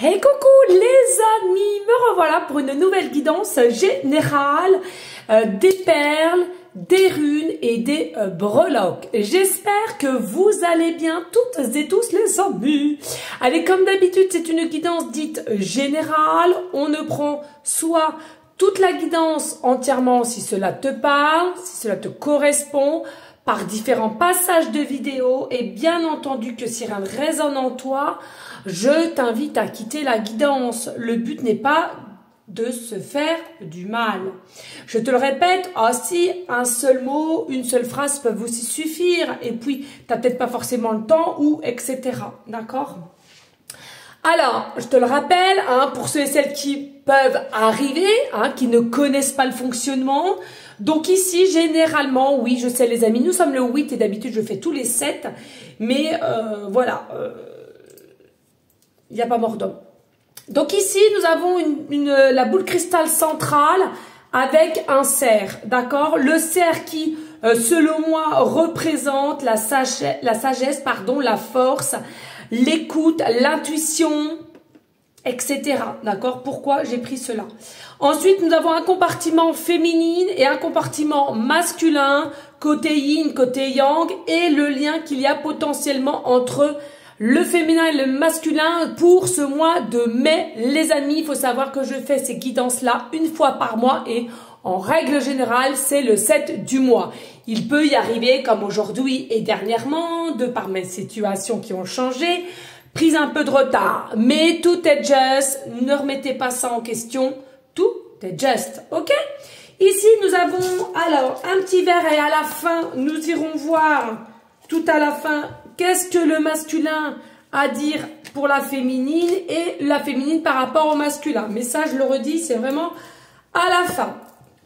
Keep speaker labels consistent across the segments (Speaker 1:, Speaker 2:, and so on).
Speaker 1: Hey coucou les amis, me revoilà pour une nouvelle guidance générale des perles, des runes et des breloques. J'espère que vous allez bien toutes et tous les amis. Allez, comme d'habitude, c'est une guidance dite générale. On ne prend soit toute la guidance entièrement si cela te parle, si cela te correspond, par différents passages de vidéos, et bien entendu que si rien ne résonne en toi, je t'invite à quitter la guidance. Le but n'est pas de se faire du mal. Je te le répète, si un seul mot, une seule phrase peuvent aussi suffire, et puis t'as peut-être pas forcément le temps, ou etc. D'accord? Alors, je te le rappelle, pour ceux et celles qui peuvent arriver, qui ne connaissent pas le fonctionnement. Donc ici, généralement, oui, je sais les amis, nous sommes le 8 et d'habitude je fais tous les 7. Mais voilà, il n'y a pas mort d'homme. Donc ici, nous avons la boule cristal centrale avec un cerf, d'accord? Le cerf qui, selon moi, représente la sagesse, pardon, la force, l'écoute, l'intuition, etc. D'accord? Pourquoi j'ai pris cela? Ensuite, nous avons un compartiment féminin et un compartiment masculin, côté yin, côté yang, et le lien qu'il y a potentiellement entre le féminin et le masculin pour ce mois de mai. Les amis, il faut savoir que je fais ces guidances-là une fois par mois et en règle générale, c'est le 7 du mois. Il peut y arriver, comme aujourd'hui et dernièrement, de par mes situations qui ont changé, prise un peu de retard. Mais tout est juste, ne remettez pas ça en question, tout est juste, ok? Ici, nous avons alors un petit verre et à la fin, nous irons voir tout à la fin qu'est-ce que le masculin a à dire pour la féminine et la féminine par rapport au masculin. Mais ça, je le redis, c'est vraiment à la fin.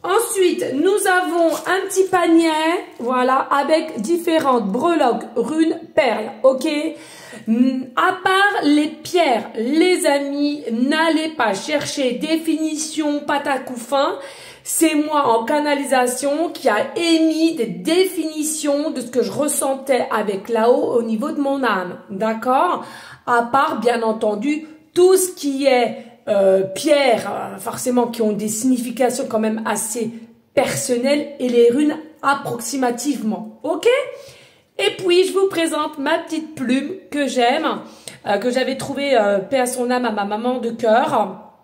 Speaker 1: Ensuite, nous avons un petit panier, voilà, avec différentes breloques, runes, perles, ok? À part les pierres, les amis, n'allez pas chercher définition patacoufin. C'est moi en canalisation qui a émis des définitions de ce que je ressentais avec là-haut au niveau de mon âme, d'accord? À part, bien entendu, tout ce qui est pierres, forcément, qui ont des significations quand même assez personnelles, et les runes approximativement, ok? Et puis, je vous présente ma petite plume que j'aime, que j'avais trouvée, paix à son âme, à ma maman de cœur,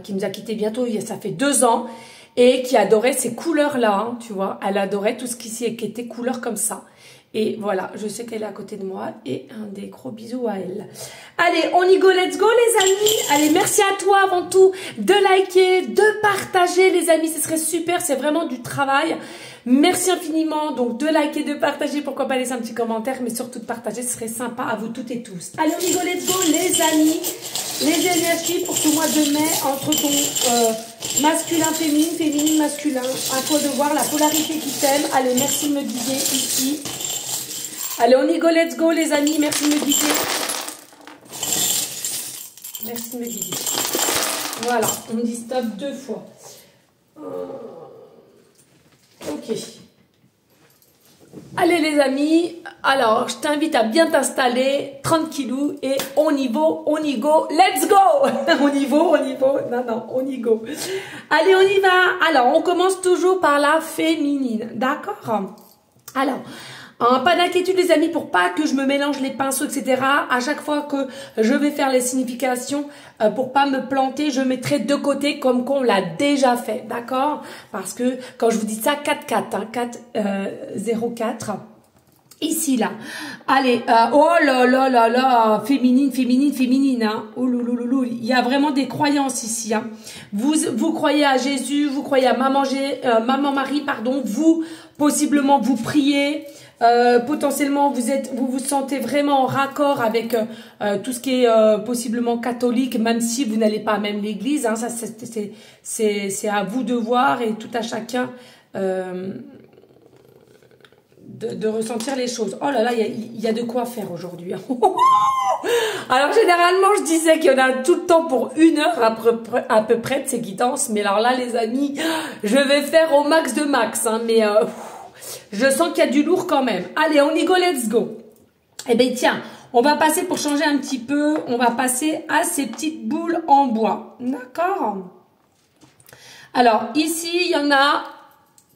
Speaker 1: qui nous a quittés bientôt, ça fait 2 ans, et qui adorait ces couleurs-là, tu vois. Elle adorait tout ce qui était couleur comme ça. Et voilà, je sais qu'elle est à côté de moi, et un des gros bisous à elle. Allez, on y go, let's go les amis. Allez, merci à toi avant tout de liker, de partager les amis, ce serait super, c'est vraiment du travail. Merci infiniment donc de liker, de partager, pourquoi pas laisser un petit commentaire, mais surtout de partager, ce serait sympa à vous toutes et tous. Allez, on y go, let's go les amis. Les énergies pour ce mois de mai entre ton masculin, féminin, féminine, masculin. À toi de voir la polarité qui t'aime. Allez, merci de me guider ici. Allez, on y go, let's go les amis. Merci de me guider. Merci de me guider. Voilà, on me dit stop 2 fois. Ok. Allez les amis, alors je t'invite à bien t'installer, tranquillou, et on y go, let's go. On y va, non, on y go. Allez, on y va. Alors, on commence toujours par la féminine, d'accord? Alors, pas d'inquiétude les amis, pour pas que je me mélange les pinceaux, etc. À chaque fois que je vais faire les significations, pour pas me planter, je mettrai de côté comme qu'on l'a déjà fait, d'accord? Parce que quand je vous dis ça, 4-4, 4-0-4, ici là. Allez, oh là là là là, féminine, oh louloulou, il y a vraiment des croyances ici, Vous croyez à Jésus, vous croyez à Maman Marie, pardon, vous, possiblement, vous priez. Potentiellement vous vous sentez vraiment en raccord avec tout ce qui est possiblement catholique, même si vous n'allez pas à même l'église, ça c'est à vous de voir et tout à chacun de ressentir les choses. Oh là là, il y a de quoi faire aujourd'hui. Alors généralement je disais qu'il y en a tout le temps pour 1 heure à peu près de ces guidances, mais alors là les amis, je vais faire au max de max, mais je sens qu'il y a du lourd quand même. Allez, on y go, let's go. Eh bien, tiens, On va passer, pour changer un petit peu, on va passer à ces petites boules en bois. D'accord? Alors, ici, il y en a,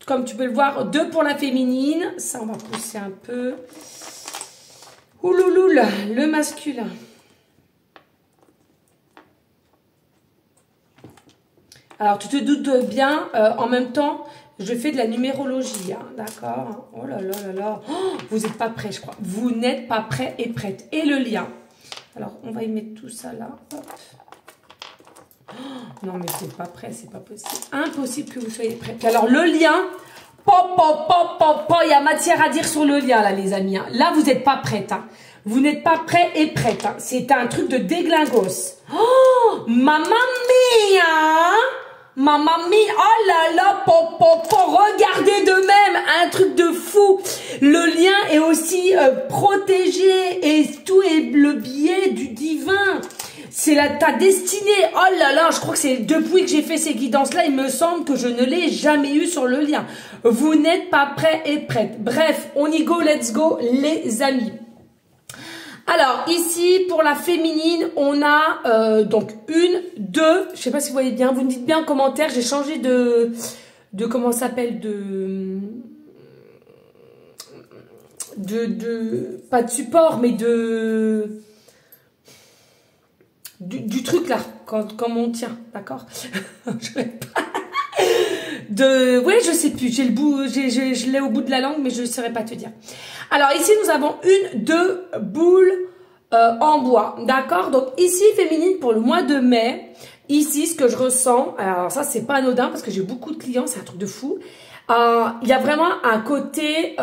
Speaker 1: comme tu peux le voir, 2 pour la féminine. Ça, on va pousser un peu. Oulouloul, le masculin. Alors, tu te doutes bien, en même temps, je fais de la numérologie, hein, d'accord? Oh là là là là. Oh, vous n'êtes pas prêts, je crois. Vous n'êtes pas prêts et prêtes. Et le lien. Alors, on va y mettre tout ça là. Hop. Oh, non, mais vous n'êtes pas prêts, c'est pas possible. Impossible que vous soyez prêts. Puis alors, le lien, il y a matière à dire sur le lien, là, les amis. Hein. Là, vous n'êtes pas prêtes. Hein. Vous n'êtes pas prêts et prêtes. Hein. C'est un truc de déglingos. Oh, mamma mia! Mamma mia, oh là là, regardez de même, un truc de fou. Le lien est aussi protégé et tout est le biais du divin. C'est ta destinée. Oh là là, je crois que c'est depuis que j'ai fait ces guidances-là, il me semble que je ne l'ai jamais eu sur le lien. Vous n'êtes pas prêts et prêtes. Bref, on y go, let's go, les amis. Alors, ici, pour la féminine, on a donc 1, 2, je sais pas si vous voyez bien, vous me dites bien en commentaire, j'ai changé de comment ça s'appelle, pas de support, mais du truc là, quand on tient, d'accord? Ouais, je sais plus, j'ai le bout, je l'ai au bout de la langue, mais je ne saurais pas te dire. Alors ici, nous avons 1, 2 boules en bois, d'accord? Donc ici, féminine pour le mois de mai. Ici, ce que je ressens, alors ça, c'est pas anodin parce que j'ai beaucoup de clients, c'est un truc de fou. Il y a vraiment un côté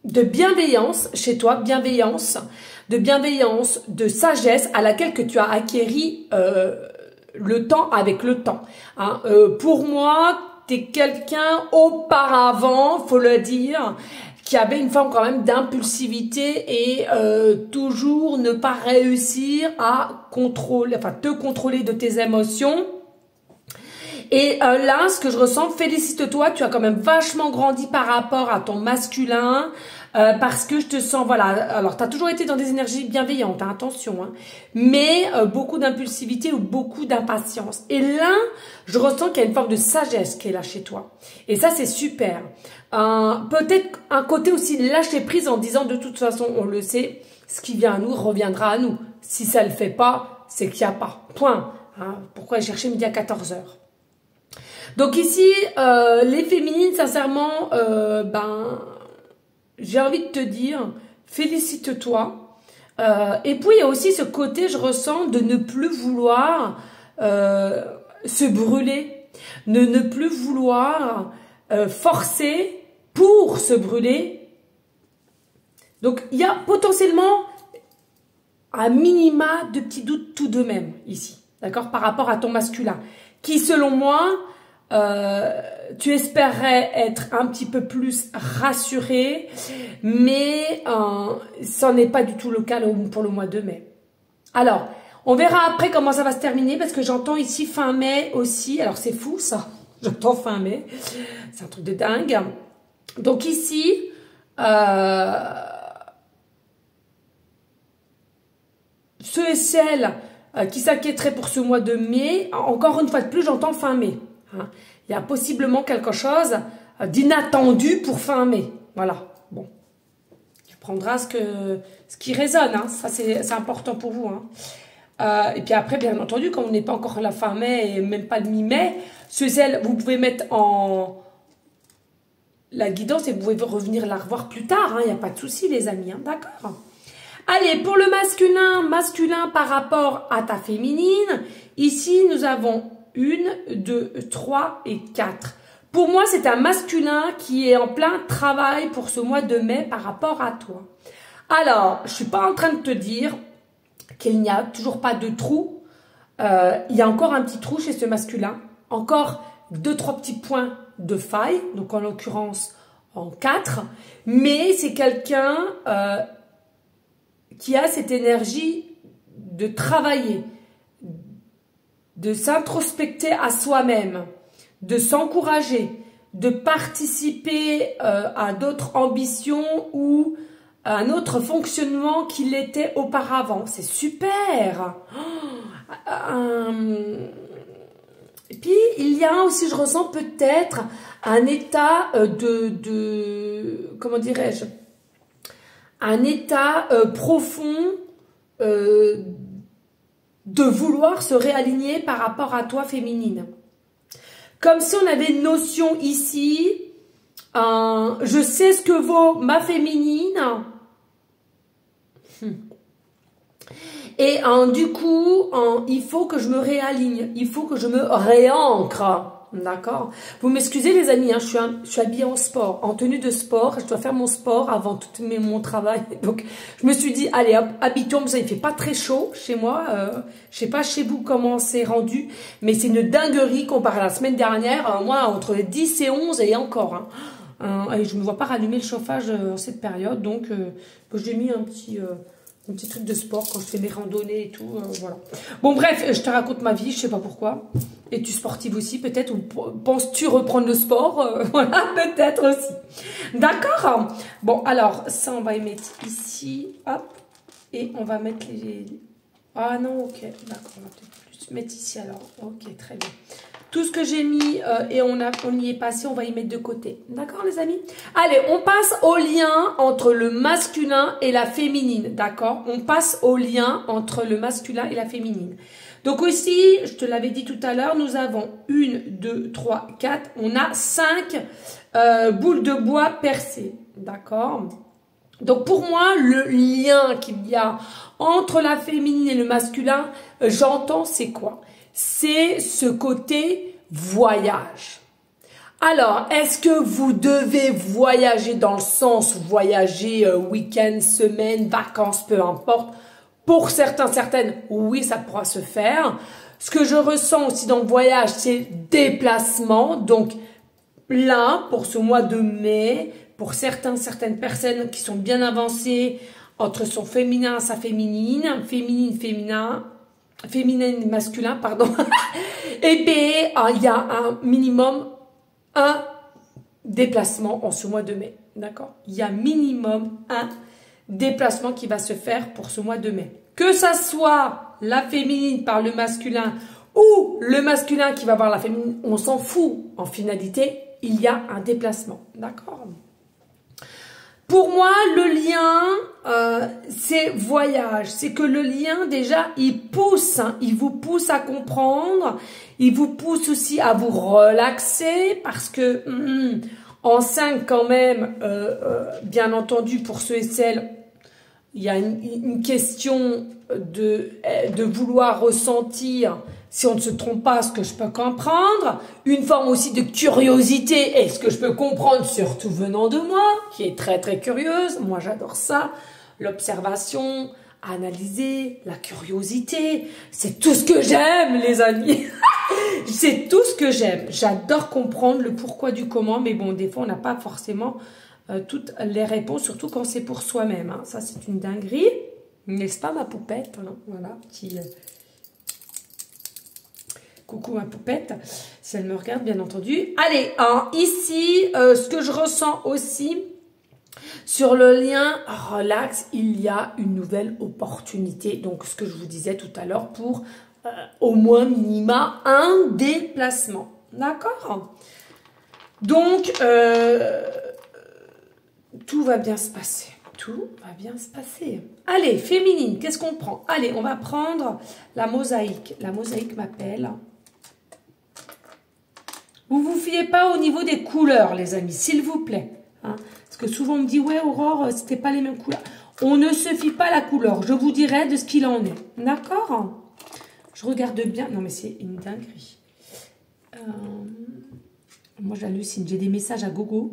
Speaker 1: de bienveillance chez toi, de sagesse à laquelle que tu as acquéri le temps avec le temps. Hein. Pour moi, tu es quelqu'un auparavant, faut le dire, qui avait une forme quand même d'impulsivité et toujours ne pas réussir à contrôler, enfin te contrôler de tes émotions. Et là, ce que je ressens, félicite-toi, tu as quand même vachement grandi par rapport à ton masculin, parce que je te sens, voilà, alors tu as toujours été dans des énergies bienveillantes, hein, attention, hein, mais beaucoup d'impulsivité ou beaucoup d'impatience. Et là, je ressens qu'il y a une forme de sagesse qui est là chez toi. Et ça, c'est super. Peut-être un côté aussi lâcher prise en disant, de toute façon, on le sait, ce qui vient à nous reviendra à nous. Si ça le fait pas, c'est qu'il n'y a pas. Point. Hein, pourquoi chercher midi à 14 h? Donc ici, les féminines, sincèrement, j'ai envie de te dire, félicite-toi. Et puis, il y a aussi ce côté, je ressens, de ne plus vouloir se brûler, de ne plus vouloir forcer pour se brûler. Donc, il y a potentiellement un minima de petits doutes tout de même ici, d'accord, par rapport à ton masculin, qui, selon moi, tu espérerais être un petit peu plus rassuré, mais ça n'est pas du tout le cas pour le mois de mai. Alors, on verra après comment ça va se terminer, parce que j'entends ici fin mai aussi. Alors, c'est fou ça, j'entends fin mai, c'est un truc de dingue. Donc ici, ceux et celles qui s'inquiéteraient pour ce mois de mai, encore une fois de plus, j'entends fin mai. Hein. Il y a possiblement quelque chose d'inattendu pour fin mai. Voilà. Bon. Tu prendras ce qui résonne. Hein. Ça, c'est important pour vous. Hein. Et puis après, bien entendu, comme on n'est pas encore à la fin mai et même pas le mi-mai, ceux et celles, vous pouvez mettre en la guidance et vous pouvez revenir la revoir plus tard. Il n'y a pas de souci, les amis. Hein. D'accord. Allez, pour le masculin par rapport à ta féminine, ici, nous avons 1, 2, 3 et 4. Pour moi, c'est un masculin qui est en plein travail pour ce mois de mai par rapport à toi. Alors, je ne suis pas en train de te dire qu'il n'y a toujours pas de trou. Il y a encore un petit trou chez ce masculin. Encore 2-3 petits points de faille. Donc, en l'occurrence, en 4. Mais c'est quelqu'un qui a cette énergie de travailler, de s'introspecter à soi-même, de s'encourager, de participer à d'autres ambitions ou un autre fonctionnement qu'il était auparavant. C'est super. Et puis, il y a aussi, je ressens peut-être un état comment dirais-je, un état profond de vouloir se réaligner par rapport à toi féminine. Comme si on avait une notion ici, je sais ce que vaut ma féminine. Et du coup, il faut que je me réaligne, il faut que je me réancre. D'accord? Vous m'excusez les amis, hein, je suis habillée en sport, en tenue de sport, je dois faire mon sport avant tout mon travail. Donc je me suis dit, allez hop, habituons, il fait pas très chaud chez moi, je sais pas chez vous comment c'est rendu, mais c'est une dinguerie comparé à la semaine dernière, moi entre 10 et 11 et encore. Et je ne me vois pas rallumer le chauffage en cette période, donc j'ai mis un petit truc de sport quand je fais mes randonnées et tout, voilà. Bon bref, je te raconte ma vie, je sais pas pourquoi. Es-tu sportive aussi peut-être, ou penses-tu reprendre le sport? Voilà, peut-être aussi. D'accord. Bon, alors ça on va y mettre ici, hop, et on va mettre les... Ah non, ok, d'accord, on va peut-être plus mettre ici alors. Ok, très bien. Tout ce que j'ai mis et on y est passé, on va y mettre de côté. D'accord les amis? Allez, on passe au lien entre le masculin et la féminine. D'accord? On passe au lien entre le masculin et la féminine. Donc aussi, je te l'avais dit tout à l'heure, nous avons 1, 2, 3, 4. On a 5 boules de bois percées. D'accord? Donc pour moi, le lien qu'il y a entre la féminine et le masculin, j'entends c'est quoi? C'est ce côté voyage. Alors, est-ce que vous devez voyager dans le sens voyager week-end, semaine, vacances, peu importe? Pour certains, certaines, oui, ça pourra se faire. Ce que je ressens aussi dans le voyage, c'est déplacement. Donc là, pour ce mois de mai, pour certaines personnes qui sont bien avancées entre son féminin et sa féminine, féminin, masculin, pardon. Et bien, il y a un minimum, un déplacement en ce mois de mai. D'accord? Il y a minimum un déplacement qui va se faire pour ce mois de mai. Que ça soit la féminine par le masculin ou le masculin qui va voir la féminine, on s'en fout. En finalité, il y a un déplacement. D'accord? Pour moi, le lien, c'est voyage. C'est que le lien, déjà, il pousse. Hein, il vous pousse à comprendre. Il vous pousse aussi à vous relaxer. Parce que en 5, quand même, bien entendu, pour ceux et celles, il y a une question de vouloir ressentir, si on ne se trompe pas, ce que je peux comprendre. Une forme aussi de curiosité. Est-ce que je peux comprendre, surtout venant de moi, qui est très très curieuse. Moi, j'adore ça. L'observation, analyser, la curiosité. C'est tout ce que j'aime, les amis. C'est tout ce que j'aime. J'adore comprendre le pourquoi du comment. Mais bon, des fois, on n'a pas forcément toutes les réponses, surtout quand c'est pour soi-même. Hein. Ça, c'est une dinguerie. N'est-ce pas, ma poupette? Voilà, petit... Coucou ma poupette, si elle me regarde bien entendu. Allez, ici, ce que je ressens aussi sur le lien relax, il y a une nouvelle opportunité. Donc, ce que je vous disais tout à l'heure pour au moins minima un déplacement. D'accord? Donc, tout va bien se passer. Tout va bien se passer. Allez, féminine, qu'est-ce qu'on prend? Allez, on va prendre la mosaïque. La mosaïque m'appelle. Vous vous fiez pas au niveau des couleurs, les amis, s'il vous plaît. Hein, parce que souvent on me dit, ouais, Aurore, c'était pas les mêmes couleurs. On ne se fie pas à la couleur. Je vous dirai de ce qu'il en est. D'accord? Je regarde bien. Non, mais c'est une dinguerie. Moi, j'hallucine. J'ai des messages à gogo.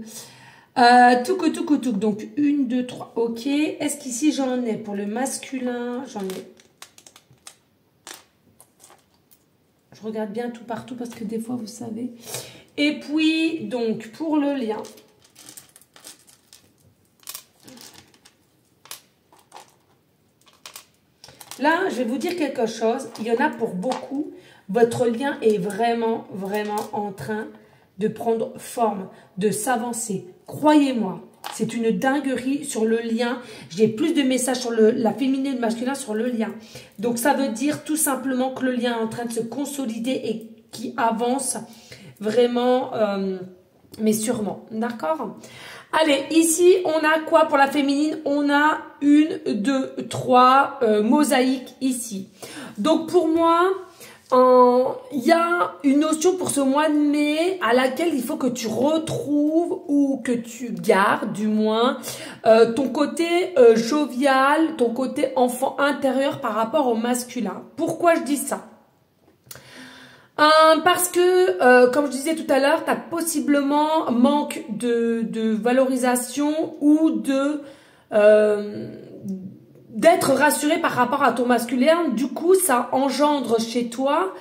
Speaker 1: Touc. Donc, 1, 2, 3. Ok. Est-ce qu'ici, j'en ai pour le masculin? J'en ai. Je regarde bien tout partout parce que des fois, vous savez. Et puis, donc, pour le lien. Là, je vais vous dire quelque chose. Il y en a pour beaucoup. Votre lien est vraiment, vraiment en train de prendre forme, de s'avancer. Croyez-moi, C'est une dinguerie sur le lien. J'ai plus de messages sur la féminine et le masculin sur le lien. Donc, ça veut dire tout simplement que le lien est en train de se consolider et qui avance vraiment, mais sûrement. D'accord? Allez, ici, on a quoi pour la féminine? On a 1, 2, 3 mosaïques ici. Donc, pour moi, il y a une notion pour ce mois de mai à laquelle il faut que tu retrouves ou que tu gardes du moins ton côté jovial, ton côté enfant intérieur par rapport au masculin. Pourquoi je dis ça? Parce que, comme je disais tout à l'heure, tu as possiblement manque de valorisation ou d'être rassuré par rapport à ton masculin. Du coup, ça engendre chez toi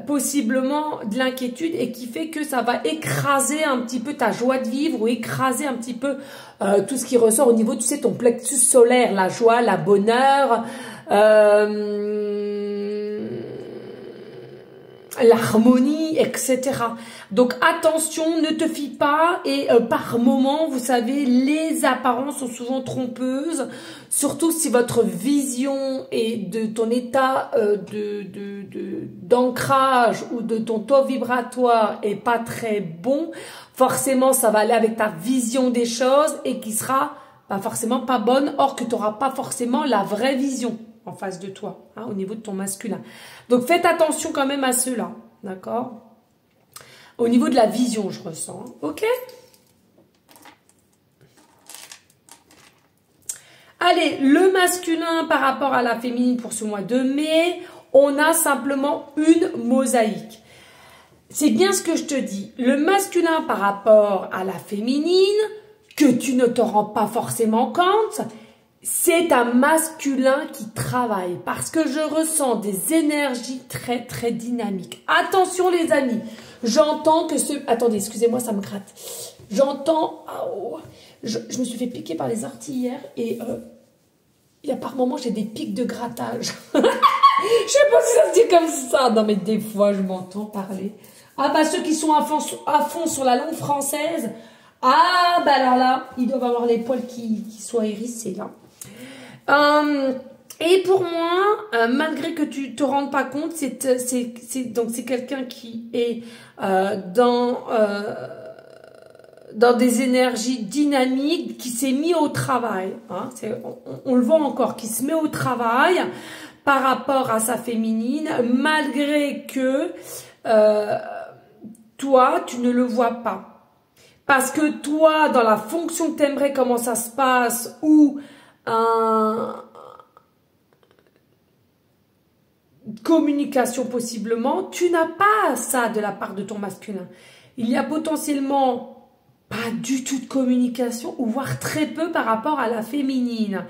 Speaker 1: possiblement de l'inquiétude et qui fait que ça va écraser un petit peu ta joie de vivre ou écraser un petit peu tout ce qui ressort au niveau, tu sais, ton plexus solaire, la joie, la bonheur, l'harmonie, etc. Donc attention, ne te fie pas et par moment, vous savez, les apparences sont souvent trompeuses, surtout si votre vision et de ton état d'ancrage ou de ton taux vibratoire est pas très bon, forcément ça va aller avec ta vision des choses et qui sera pas forcément pas bonne, or que tu n'auras pas forcément la vraie vision en face de toi, hein, au niveau de ton masculin. Donc, faites attention quand même à cela, d'accord? Au niveau de la vision, je ressens, ok? Allez, le masculin par rapport à la féminine pour ce mois de mai, on a simplement une mosaïque. C'est bien ce que je te dis. Le masculin par rapport à la féminine, que tu ne te rends pas forcément compte, c'est un masculin qui travaille parce que je ressens des énergies très très dynamiques. Attention les amis, j'entends que ce... Attendez, excusez-moi, ça me gratte. J'entends... Oh, je me suis fait piquer par les orties hier et par moments j'ai des pics de grattage. Je sais pas si ça se dit comme ça. Non mais des fois je m'entends parler. Ah bah ceux qui sont à fond sur la langue française, ah bah alors là, ils doivent avoir les poils qui soient hérissés là. Et pour moi, malgré que tu te rendes pas compte, c'est quelqu'un qui est dans des énergies dynamiques, qui s'est mis au travail. Hein, on le voit encore, qui se met au travail par rapport à sa féminine, malgré que toi, tu ne le vois pas. Parce que toi, dans la fonction que tu aimerais, comment ça se passe, ou communication possiblement, tu n'as pas ça de la part de ton masculin. Il y a potentiellement pas du tout de communication, ou voire très peu par rapport à la féminine.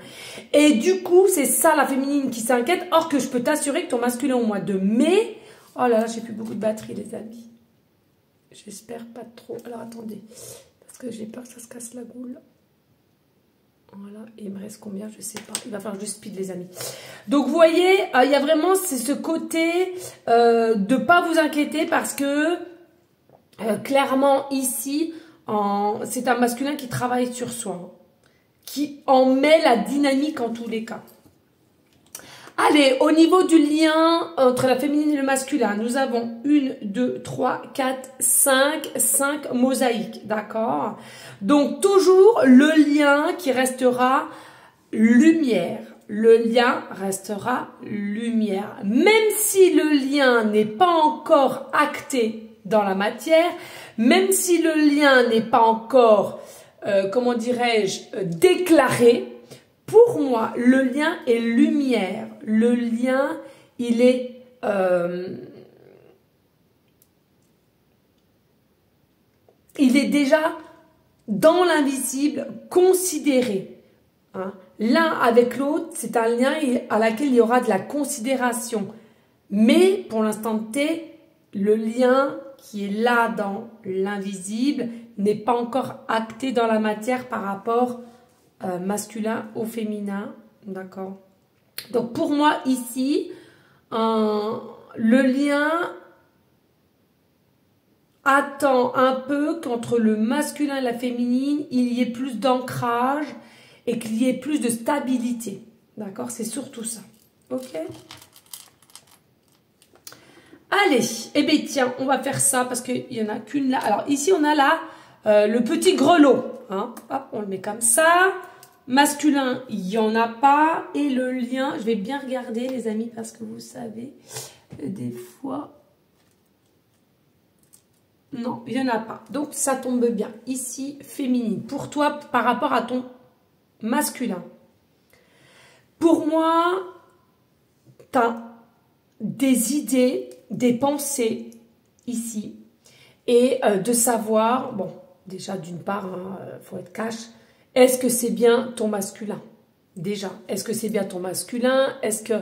Speaker 1: Et du coup, c'est ça la féminine qui s'inquiète, or que je peux t'assurer que ton masculin au mois de mai... Oh là là, j'ai plus beaucoup de batterie les amis. J'espère pas trop. Alors attendez, parce que j'ai peur que ça se casse la goule. Voilà, et il me reste combien? Je sais pas. Il va falloir que je speed les amis. Donc vous voyez, il y a vraiment ce côté de pas vous inquiéter parce que clairement ici, c'est un masculin qui travaille sur soi, qui en met la dynamique en tous les cas. Allez, au niveau du lien entre la féminine et le masculin, nous avons 1, 2, 3, 4, 5 mosaïques, d'accord? Donc, toujours le lien qui restera lumière. Le lien restera lumière. Même si le lien n'est pas encore acté dans la matière, même si le lien n'est pas encore, comment dirais-je, déclaré, pour moi, le lien est lumière. Le lien, il est déjà dans l'invisible, considéré. Hein. L'un avec l'autre, c'est un lien à laquelle il y aura de la considération. Mais pour l'instant T, le lien qui est là dans l'invisible n'est pas encore acté dans la matière par rapport masculin au féminin, d'accord? Donc pour moi ici, le lien attends un peu qu'entre le masculin et la féminine, il y ait plus d'ancrage et qu'il y ait plus de stabilité. D'accord? C'est surtout ça. Ok? Allez, eh bien tiens, on va faire ça parce qu'il n'y en a qu'une là. Alors ici, on a là le petit grelot. Hein. Hop, on le met comme ça. Masculin, il n'y en a pas. Et le lien, je vais bien regarder les amis parce que vous savez, des fois... Non, il n'y en a pas. Donc, ça tombe bien. Ici, féminine. Pour toi, par rapport à ton masculin. Pour moi, tu as des idées, des pensées ici. Et de savoir, bon, déjà d'une part, faut être cash, est-ce que c'est bien ton masculin? Déjà, est-ce que c'est bien ton masculin? Est-ce que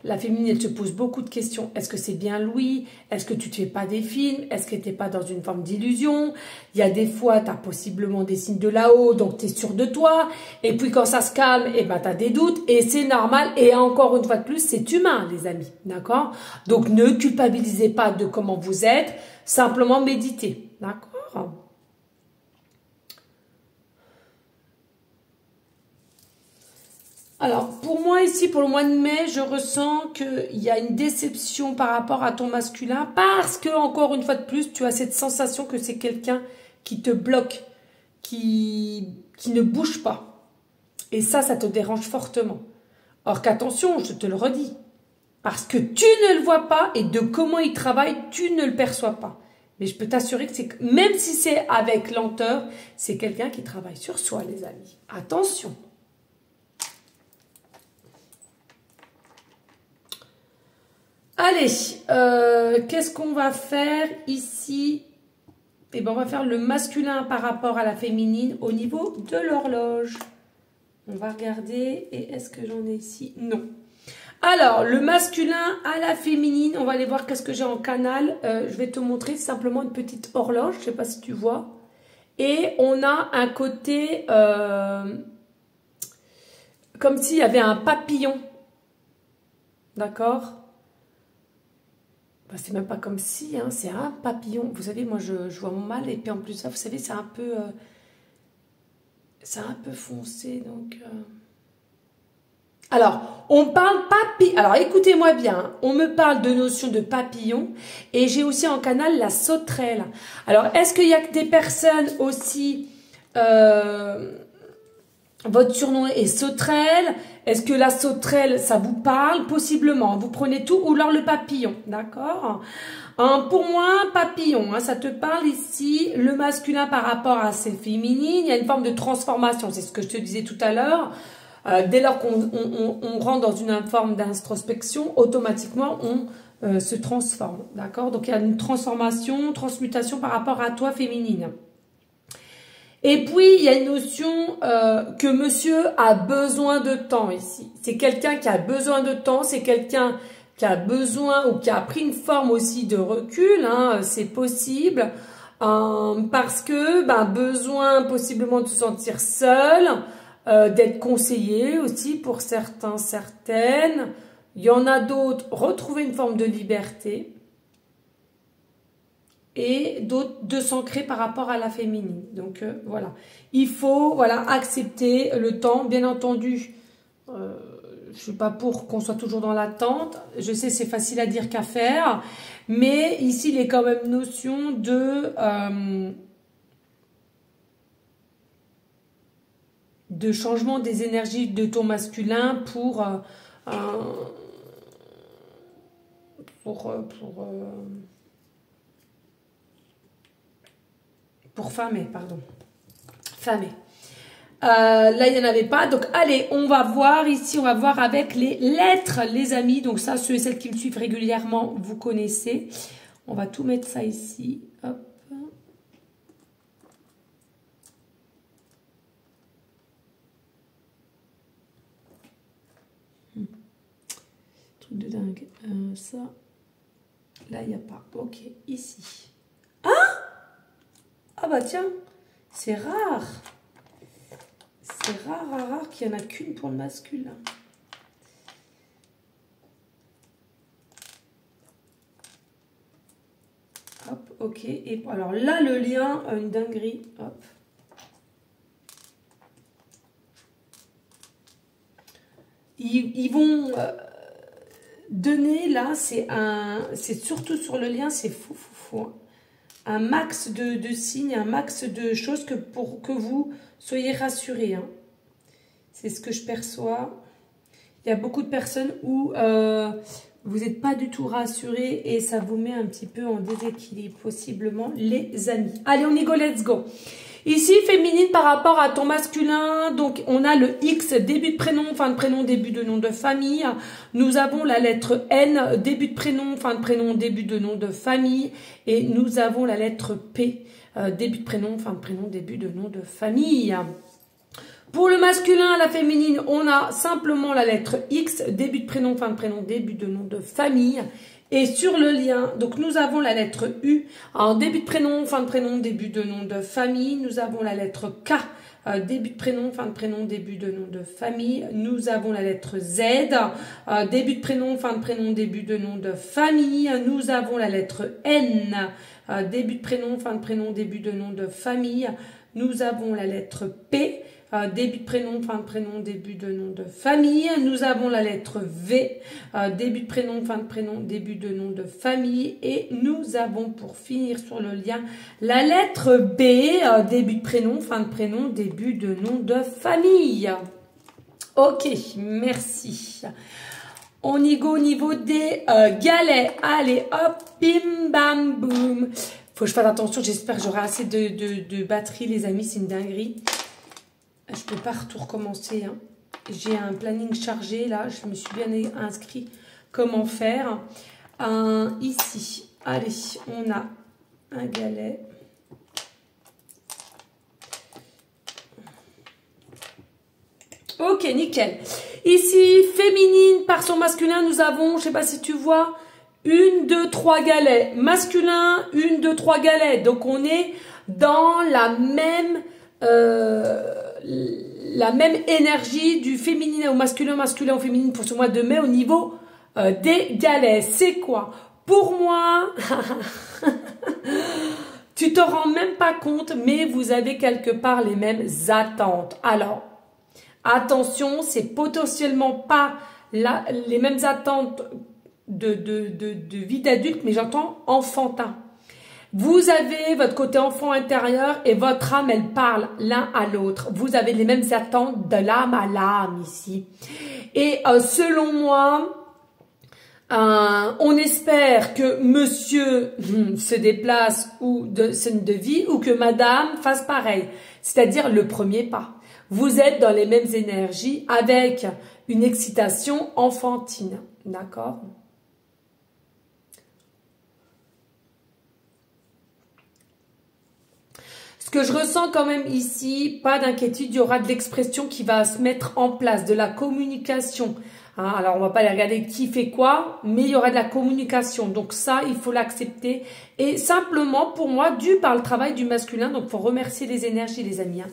Speaker 1: la féminine, elle te pose beaucoup de questions? Est-ce que c'est bien Louis? Est-ce que tu ne te fais pas des films? Est-ce que tu n'es pas dans une forme d'illusion? Il y a des fois, tu as possiblement des signes de là-haut, donc tu es sûr de toi. Et puis quand ça se calme, eh ben, tu as des doutes. Et c'est normal. Et encore une fois de plus, c'est humain, les amis. D'accord? Donc ne culpabilisez pas de comment vous êtes. Simplement méditez. D'accord? Alors, pour moi, ici, pour le mois de mai, je ressens qu'il y a une déception par rapport à ton masculin parce que, encore une fois de plus, tu as cette sensation que c'est quelqu'un qui te bloque, qui ne bouge pas. Et ça te dérange fortement. Or qu'attention, je te le redis, parce que tu ne le vois pas et de comment il travaille, tu ne le perçois pas. Mais je peux t'assurer que même si c'est avec lenteur, c'est quelqu'un qui travaille sur soi, les amis. Attention. Allez, qu'est-ce qu'on va faire ici? Eh bien, on va faire le masculin par rapport à la féminine au niveau de l'horloge. On va regarder. Et est-ce que j'en ai ici? Non. Alors, le masculin à la féminine, on va aller voir qu'est-ce que j'ai en canal. Je vais te montrer simplement une petite horloge, je ne sais pas si tu vois. Et on a un côté comme s'il y avait un papillon. D'accord? C'est même pas comme si, hein, c'est un papillon. Vous savez, moi, je vois mal. Et puis en plus, ça, vous savez, c'est un peu foncé. Donc, Alors, on parle papillon. Alors, écoutez-moi bien. Hein. On me parle de notion de papillon. Et j'ai aussi en canal la sauterelle. Alors, est-ce qu'il y a que des personnes aussi... votre surnom est sauterelle. Est-ce que la sauterelle, ça vous parle? Possiblement. Vous prenez tout ou alors le papillon. D'accord? Pour moi, papillon, hein, ça te parle ici. Le masculin par rapport à ses féminines. Il y a une forme de transformation. C'est ce que je te disais tout à l'heure. Dès lors qu'on rentre dans une forme d'introspection, automatiquement, on se transforme. D'accord? Donc, il y a une transformation, transmutation par rapport à toi féminine. Et puis, il y a une notion que monsieur a besoin de temps ici. C'est quelqu'un qui a besoin de temps, c'est quelqu'un qui a besoin ou qui a pris une forme aussi de recul, hein, c'est possible, parce que besoin possiblement de se sentir seul, d'être conseillé aussi pour certains, certaines. Il y en a d'autres, retrouver une forme de liberté. Et d'autres de s'ancrer par rapport à la féminine. Donc voilà, il faut accepter le temps, bien entendu. Je ne suis pas pour qu'on soit toujours dans l'attente. Je sais c'est facile à dire qu'à faire, mais ici il y a quand même notion de changement des énergies de ton masculin pour Famé, pardon. Famé. Là, il n'y en avait pas. Donc, allez, on va voir ici, on va voir avec les lettres, les amis. Donc, ça, ceux et celles qui me suivent régulièrement, vous connaissez. On va tout mettre ça ici. Hop. Truc de dingue. Ça, là, il n'y a pas. Ok, ici. Ah bah tiens, c'est rare. C'est rare qu'il n'y en a qu'une pour le masculin. Hop, Ok, et alors là, le lien, une dinguerie. Hop. Ils vont donner, là, c'est surtout sur le lien, c'est fou, fou, fou. Hein. Un max de signes, un max de choses pour que vous soyez rassurés. Hein. C'est ce que je perçois. Il y a beaucoup de personnes où vous n'êtes pas du tout rassurés et ça vous met un petit peu en déséquilibre, possiblement, les amis. Allez, on y go, let's go. Ici, féminine par rapport à ton masculin, donc on a le X, début de prénom, fin de prénom, début de nom de famille. Nous avons la lettre N, début de prénom, fin de prénom, début de nom de famille. Et nous avons la lettre P, début de prénom, fin de prénom, début de nom de famille. Pour le masculin, la féminine, on a simplement la lettre X, début de prénom, fin de prénom, début de nom de famille. Et sur le lien, donc nous avons la lettre U, en début de prénom, fin de prénom, début de nom de famille. Nous avons la lettre K, début de prénom, fin de prénom, début de nom de famille. Nous avons la lettre Z, début de prénom, fin de prénom, début de nom de famille. Nous avons la lettre N, début de prénom, fin de prénom, début de nom de famille. Nous avons la lettre P, début de prénom, fin de prénom, début de nom de famille. Nous avons la lettre V, début de prénom, fin de prénom, début de nom de famille. Et nous avons, pour finir sur le lien, la lettre B, début de prénom, fin de prénom, début de nom de famille. Ok, merci. On y go au niveau des galets. Allez, hop, bim, bam, boum. Faut que je fasse attention, j'espère que j'aurai assez de batterie, les amis, c'est une dinguerie. Je peux pas tout recommencer. Hein. J'ai un planning chargé là. Je me suis bien inscrit. Comment faire ici. Allez, on a un galet. Ok, nickel. Ici, féminine par son masculin, nous avons, je sais pas si tu vois, 1, 2, 3 galets. Masculin, 1, 2, 3 galets. Donc, on est dans la même énergie du féminin au masculin, masculin au féminin pour ce mois de mai au niveau des galets. C'est quoi? Pour moi, tu te rends même pas compte, mais vous avez quelque part les mêmes attentes. Alors, attention, c'est potentiellement pas les mêmes attentes de vie d'adulte, mais j'entends enfantin. Vous avez votre côté enfant intérieur et votre âme, elle parle l'un à l'autre. Vous avez les mêmes attentes de l'âme à l'âme ici. Et selon moi, on espère que monsieur se déplace ou de scène de vie ou que madame fasse pareil. C'est-à-dire le premier pas. Vous êtes dans les mêmes énergies avec une excitation enfantine. D'accord ? Ce que je ressens quand même ici, pas d'inquiétude, il y aura de l'expression qui va se mettre en place, de la communication. Hein, alors, on va pas aller regarder qui fait quoi, mais il y aura de la communication. Donc ça, il faut l'accepter. Et simplement, pour moi, dû par le travail du masculin, donc il faut remercier les énergies, les amis. Hein,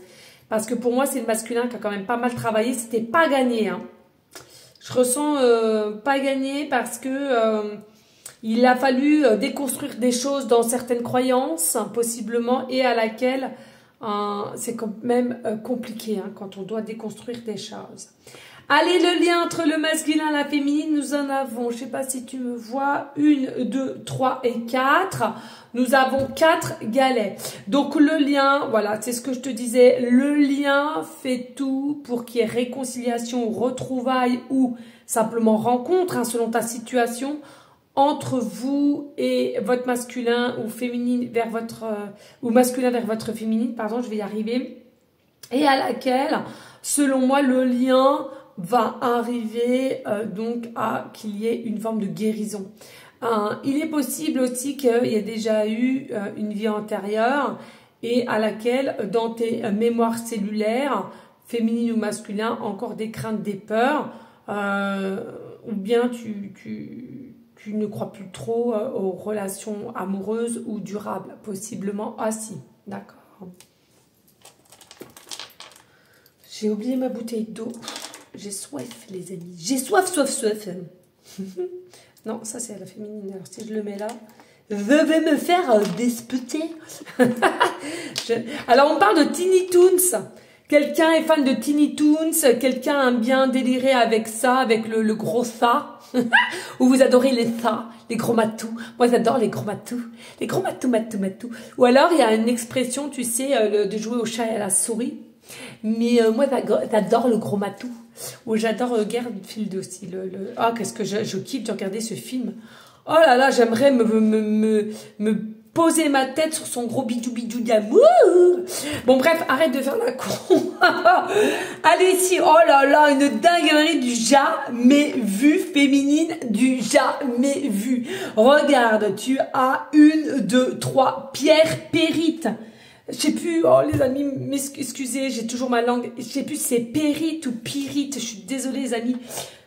Speaker 1: parce que pour moi, c'est le masculin qui a quand même pas mal travaillé. C'était pas gagné. Hein. Je ressens pas gagné parce que... il a fallu déconstruire des choses dans certaines croyances, possiblement, et à laquelle c'est quand même compliqué hein, quand on doit déconstruire des choses. Allez, le lien entre le masculin et la féminine, nous en avons, je ne sais pas si tu me vois, 1, 2, 3 et 4. Nous avons 4 galets. Donc le lien, voilà, c'est ce que je te disais, le lien fait tout pour qu'il y ait réconciliation, retrouvailles ou simplement rencontre, hein, selon ta situation, entre vous et votre masculin ou féminine vers votre ou masculin vers votre féminine, pardon, je vais y arriver, et à laquelle, selon moi, le lien va arriver donc à qu'il y ait une forme de guérison. Il est possible aussi qu'il y ait déjà eu une vie antérieure et à laquelle, dans tes mémoires cellulaires, féminines ou masculines, encore des craintes, des peurs, ou bien tu ne crois plus trop aux relations amoureuses ou durables, possiblement aussi. D'accord. J'ai oublié ma bouteille d'eau. J'ai soif, les amis. J'ai soif, soif, soif. Non, ça c'est la féminine. Alors si je le mets là, Je vais me faire disputer. Alors, on parle de Tiny Toons. Quelqu'un est fan de Tiny Toons. Quelqu'un aime bien délirer avec ça, avec le gros ça. Ou vous adorez les ça, les gros matous. Moi, j'adore les gros matous. Les gros matous, matous, matous. Ou alors, il y a une expression, tu sais, de jouer au chat et à la souris. Mais moi, j'adore le gros matou. Ou j'adore Garfield aussi. Ah, qu'est-ce que je kiffe de regarder ce film. Oh là là, j'aimerais me poser ma tête sur son gros bidou d'amour. Bon, bref, arrête de faire la con. Allez, ici, oh là là, une dinguerie du jamais vu, féminine du jamais vu. Regarde, tu as 1, 2, 3 pierres pérites. Je sais plus, oh les amis, excusez, j'ai toujours ma langue, je sais plus si c'est périte ou pyrite, je suis désolée les amis,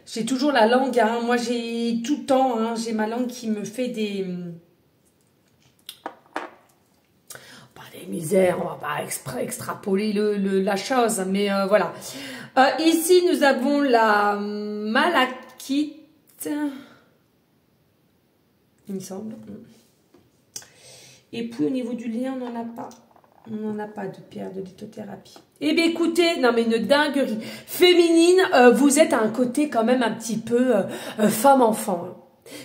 Speaker 1: j'ai toujours la langue, hein. Moi j'ai tout le temps, hein, j'ai ma langue qui me fait des misères, on va pas extrapoler la chose, mais voilà. Ici nous avons la malachite, il me semble, et puis au niveau du lien on n'en a pas. On n'en a pas de pierre de lithothérapie. Eh bien, écoutez, non mais une dinguerie. Féminine, vous êtes à un côté quand même un petit peu femme-enfant. Hein.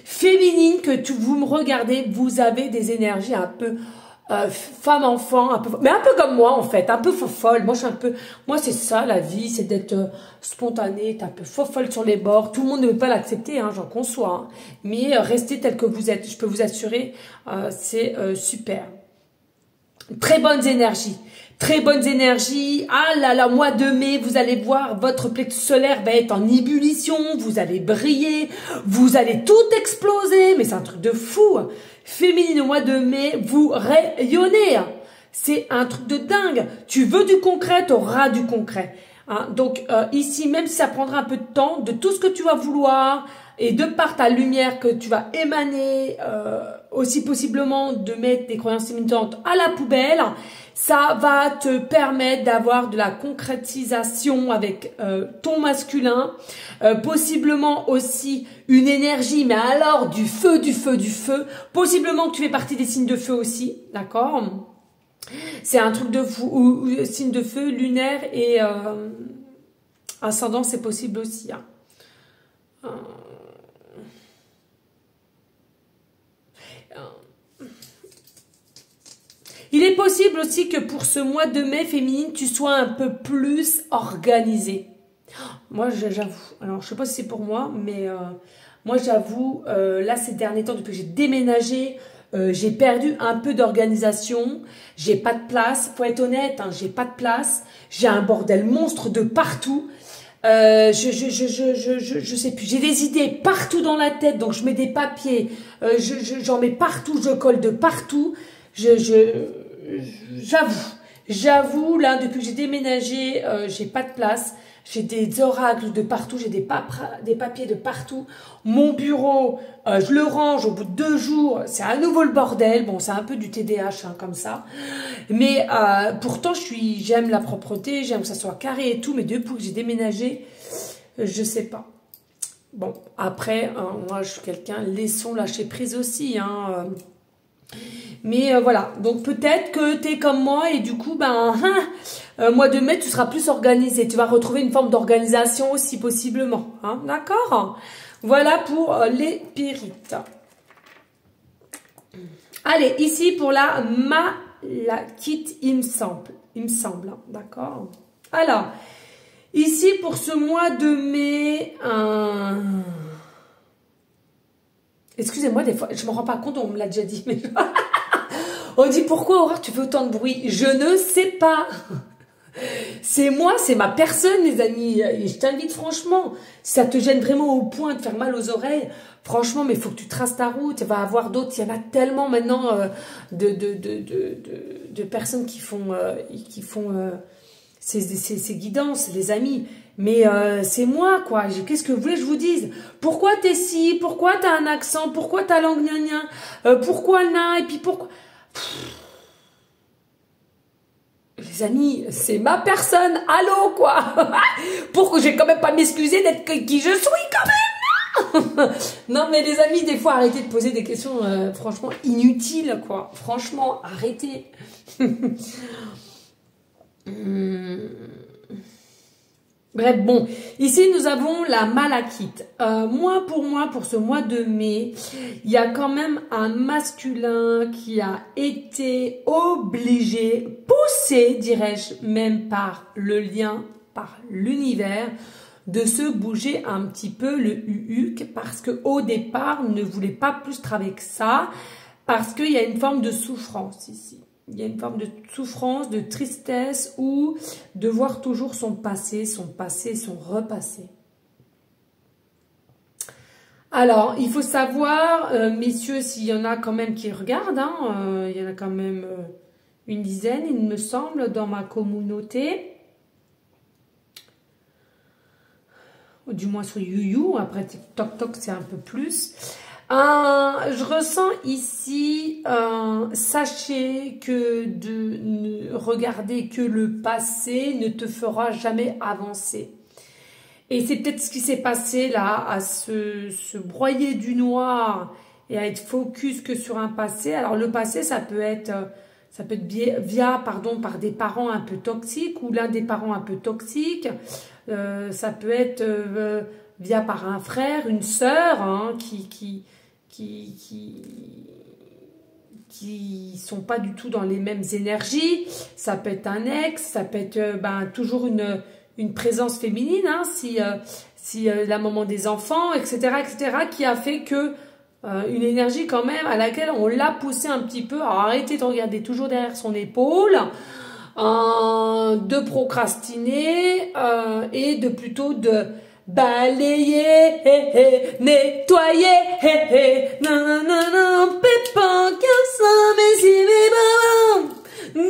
Speaker 1: Féminine, vous me regardez, vous avez des énergies un peu femme-enfant, mais un peu comme moi en fait, un peu folle. Moi, c'est ça la vie, c'est d'être spontanée, un peu folle sur les bords. Tout le monde ne veut pas l'accepter, hein, j'en conçois. Hein. Mais restez tel que vous êtes, je peux vous assurer, c'est super. Très bonnes énergies. Très bonnes énergies. Ah là là, mois de mai, vous allez voir, votre plexus solaire va être en ébullition. Vous allez briller. Vous allez tout exploser. Mais c'est un truc de fou. Féminine au mois de mai, vous rayonnez. C'est un truc de dingue. Tu veux du concret, tu auras du concret. Hein, donc ici, même si ça prendra un peu de temps, de tout ce que tu vas vouloir et de par ta lumière que tu vas émaner, aussi possiblement de mettre des croyances limitantes à la poubelle, ça va te permettre d'avoir de la concrétisation avec ton masculin, possiblement aussi une énergie, mais alors du feu, possiblement que tu fais partie des signes de feu aussi, d'accord ? C'est un truc de fou, ou signe de feu, lunaire et ascendant, c'est possible aussi. Hein. Il est possible aussi que pour ce mois de mai féminine, tu sois un peu plus organisée. Moi, j'avoue. Alors, je sais pas si c'est pour moi, mais moi, j'avoue, là, ces derniers temps, depuis que j'ai déménagé, j'ai perdu un peu d'organisation. J'ai pas de place. Faut être honnête, hein, j'ai pas de place. J'ai un bordel monstre de partout. Je sais plus. J'ai des idées partout dans la tête, donc je mets des papiers. J'en mets partout. Je colle de partout. J'avoue, là, depuis que j'ai déménagé, j'ai pas de place. J'ai des oracles de partout, j'ai des papiers de partout. Mon bureau, je le range au bout de 2 jours. C'est à nouveau le bordel. Bon, c'est un peu du TDAH, hein, comme ça. Mais pourtant, j'aime la propreté, j'aime que ça soit carré et tout. Mais depuis que j'ai déménagé, je sais pas. Bon, après, moi, je suis quelqu'un, laissons lâcher prise aussi, hein. Mais voilà, donc peut-être que tu es comme moi et du coup, mois de mai, tu seras plus organisé. Tu vas retrouver une forme d'organisation aussi possiblement. Hein, d'accord? Voilà pour les pérites. Allez, ici pour la malachite, il me semble. Hein, d'accord? Alors, ici pour ce mois de mai... Excusez-moi, des fois, je me rends pas compte, on me l'a déjà dit, mais... On dit, pourquoi, Aurore, tu fais autant de bruit? Je ne sais pas. C'est moi, c'est ma personne, les amis. Et je t'invite, franchement, si ça te gêne vraiment au point de faire mal aux oreilles, franchement, mais il faut que tu traces ta route. Il va y avoir d'autres. Il y en a tellement maintenant de personnes qui font ces guidances, les amis. Mais c'est moi, quoi. Qu'est-ce que vous voulez que je vous dise? Pourquoi t'es ci? Pourquoi t'as un accent? Pourquoi ta langue gna pourquoi na? Et puis pourquoi... Les amis, c'est ma personne. Allô, quoi. Pour que j'ai quand même pas m'excuser d'être qui je suis, quand même. Non, mais les amis, des fois, arrêtez de poser des questions franchement inutiles, quoi. Franchement, arrêtez. Bref, bon, ici nous avons la malachite. Pour moi, pour ce mois de mai, il y a quand même un masculin qui a été obligé, poussé, dirais-je, même par le lien, par l'univers, de se bouger un petit peu le huc parce que au départ, ne voulait pas plus travailler que ça, parce qu'il y a une forme de souffrance ici. Il y a une forme de souffrance, de tristesse ou de voir toujours son passé, son repassé. Alors, il faut savoir, messieurs, s'il y en a quand même qui regardent, hein, il y en a quand même une dizaine, il me semble, dans ma communauté. Ou du moins sur YouYou, après TikTok, c'est un peu plus. Je ressens ici, sachez que de ne regarder que le passé ne te fera jamais avancer. Et c'est peut-être ce qui s'est passé là, à se broyer du noir et à être focus que sur un passé. Alors le passé, ça peut être par des parents un peu toxiques ou l'un des parents un peu toxique. Ça peut être via par un frère, une sœur, hein, qui sont pas du tout dans les mêmes énergies. Ça peut être un ex, ça peut être toujours une présence féminine, hein, si la maman des enfants, etc., qui a fait que une énergie quand même à laquelle on l'a poussé un petit peu à arrêter de regarder toujours derrière son épaule, de procrastiner et de plutôt de balayer, nettoyer, nanana, pépin, ça, mais si mes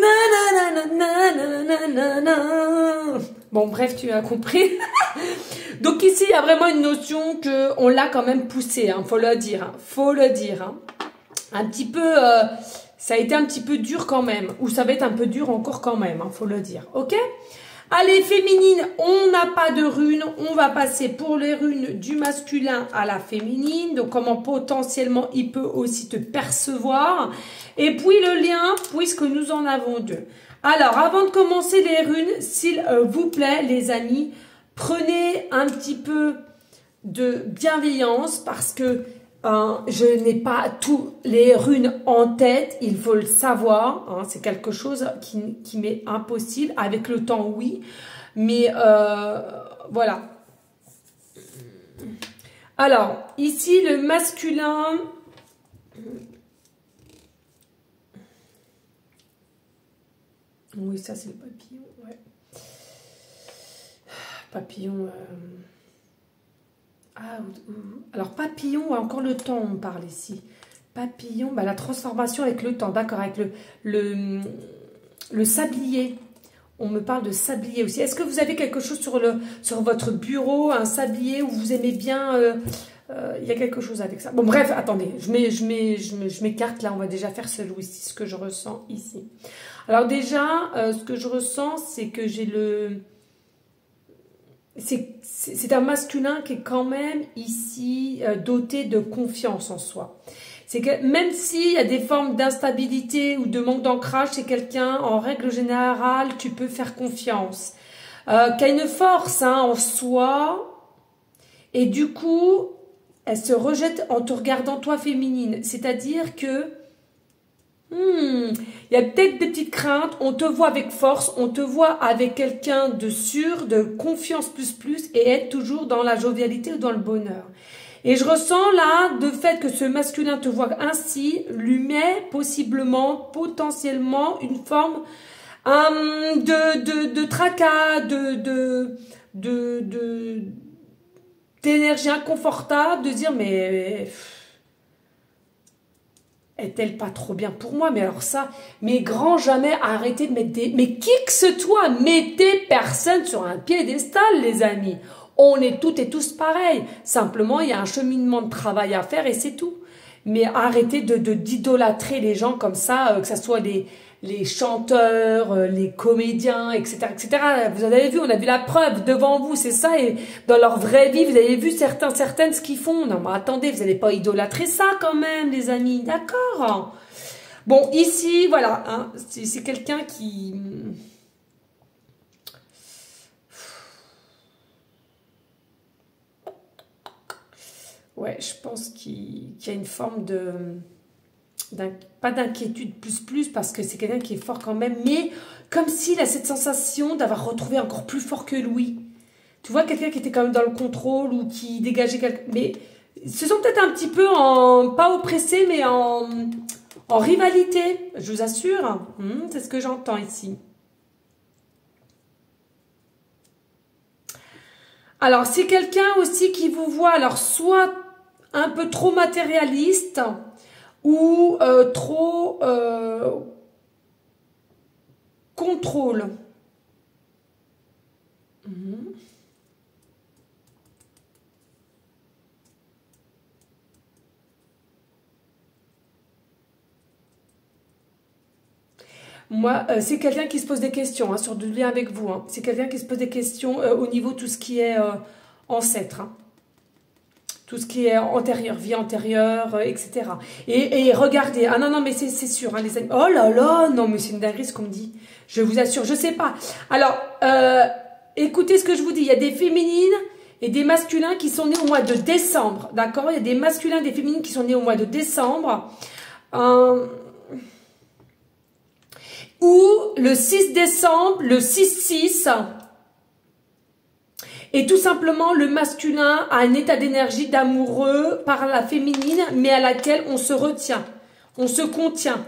Speaker 1: nanana. Bon, bref, tu as compris. Donc ici, il y a vraiment une notion que on l'a quand même poussé, hein, faut le dire, hein. Un petit peu, ça a été un petit peu dur quand même, ou ça va être un peu dur encore quand même, hein, faut le dire, ok? Allez, féminine, on n'a pas de runes, on va passer pour les runes du masculin à la féminine, donc comment potentiellement il peut aussi te percevoir, et puis le lien, puisque nous en avons deux. Alors, avant de commencer les runes, s'il vous plaît, les amis, prenez un petit peu de bienveillance parce que je n'ai pas tous les runes en tête, il faut le savoir, hein, c'est quelque chose qui m'est impossible. Avec le temps, oui, mais voilà. Alors, ici, le masculin... Oui, ça, c'est le papillon, ouais. Papillon... alors, papillon, encore le temps, on parle ici. Papillon, la transformation avec le temps, d'accord, avec le sablier. On me parle de sablier aussi. Est-ce que vous avez quelque chose sur votre bureau, un sablier où vous aimez bien... il y a quelque chose avec ça. Bon, bref, attendez, je m'écarte là, on va déjà faire ce que je ressens ici. Alors déjà, ce que je ressens, c'est que j'ai c'est un masculin qui est quand même ici doté de confiance en soi. C'est que même s'il y a des formes d'instabilité ou de manque d'ancrage, c'est quelqu'un, en règle générale, tu peux faire confiance. Qui a une force en soi et du coup, elle se rejette en te regardant toi féminine. C'est-à-dire que il y a peut-être des petites craintes, on te voit avec force, on te voit avec quelqu'un de sûr, de confiance plus et être toujours dans la jovialité ou dans le bonheur. Et je ressens là, de fait que ce masculin te voit ainsi, lui met potentiellement une forme de tracas, d'énergie inconfortable, de dire mais est-elle pas trop bien pour moi? Mais alors ça, mais grand jamais arrêtez de mettre des... Mais qui que ce soit, mettez personne sur un piédestal, les amis. On est toutes et tous pareils. Simplement, il y a un cheminement de travail à faire et c'est tout. Mais arrêtez d'idolâtrer les gens comme ça, que ce soit les chanteurs, les comédiens, etc., etc. Vous en avez vu, on a vu la preuve devant vous, c'est ça. Et dans leur vraie vie, vous avez vu certaines ce qu'ils font. Non, mais attendez, vous n'allez pas idolâtrer ça quand même, les amis, d'accord? Bon, ici, voilà, hein, c'est quelqu'un qui... Ouais, je pense qu'il y a une forme de... pas d'inquiétude plus parce que c'est quelqu'un qui est fort quand même, mais comme s'il a cette sensation d'avoir retrouvé encore plus fort que lui. Tu vois, quelqu'un qui était quand même dans le contrôle ou qui dégageait quelque... Mais ce sont peut-être un petit peu en... pas oppressés, mais en rivalité, je vous assure. C'est ce que j'entends ici. Alors, c'est quelqu'un aussi qui vous voit, alors soit un peu trop matérialiste ou trop contrôle. Moi, c'est quelqu'un qui se pose des questions hein, sur du lien avec vous. Hein. C'est quelqu'un qui se pose des questions au niveau de tout ce qui est ancêtre. Hein. Tout ce qui est antérieur, vie antérieure, etc. Et regardez, ah non, non, mais c'est sûr, hein, les amis. Oh là là, non, mais c'est une dinguerie ce qu'on me dit. Je vous assure, je sais pas. Alors, écoutez ce que je vous dis. Il y a des féminines et des masculins qui sont nés au mois de décembre, d'accord? Il y a des masculins et des féminines qui sont nés au mois de décembre. Ou le 6 décembre, le 6-6... Et tout simplement, le masculin a un état d'énergie d'amoureux par la féminine, mais à laquelle on se retient, on se contient.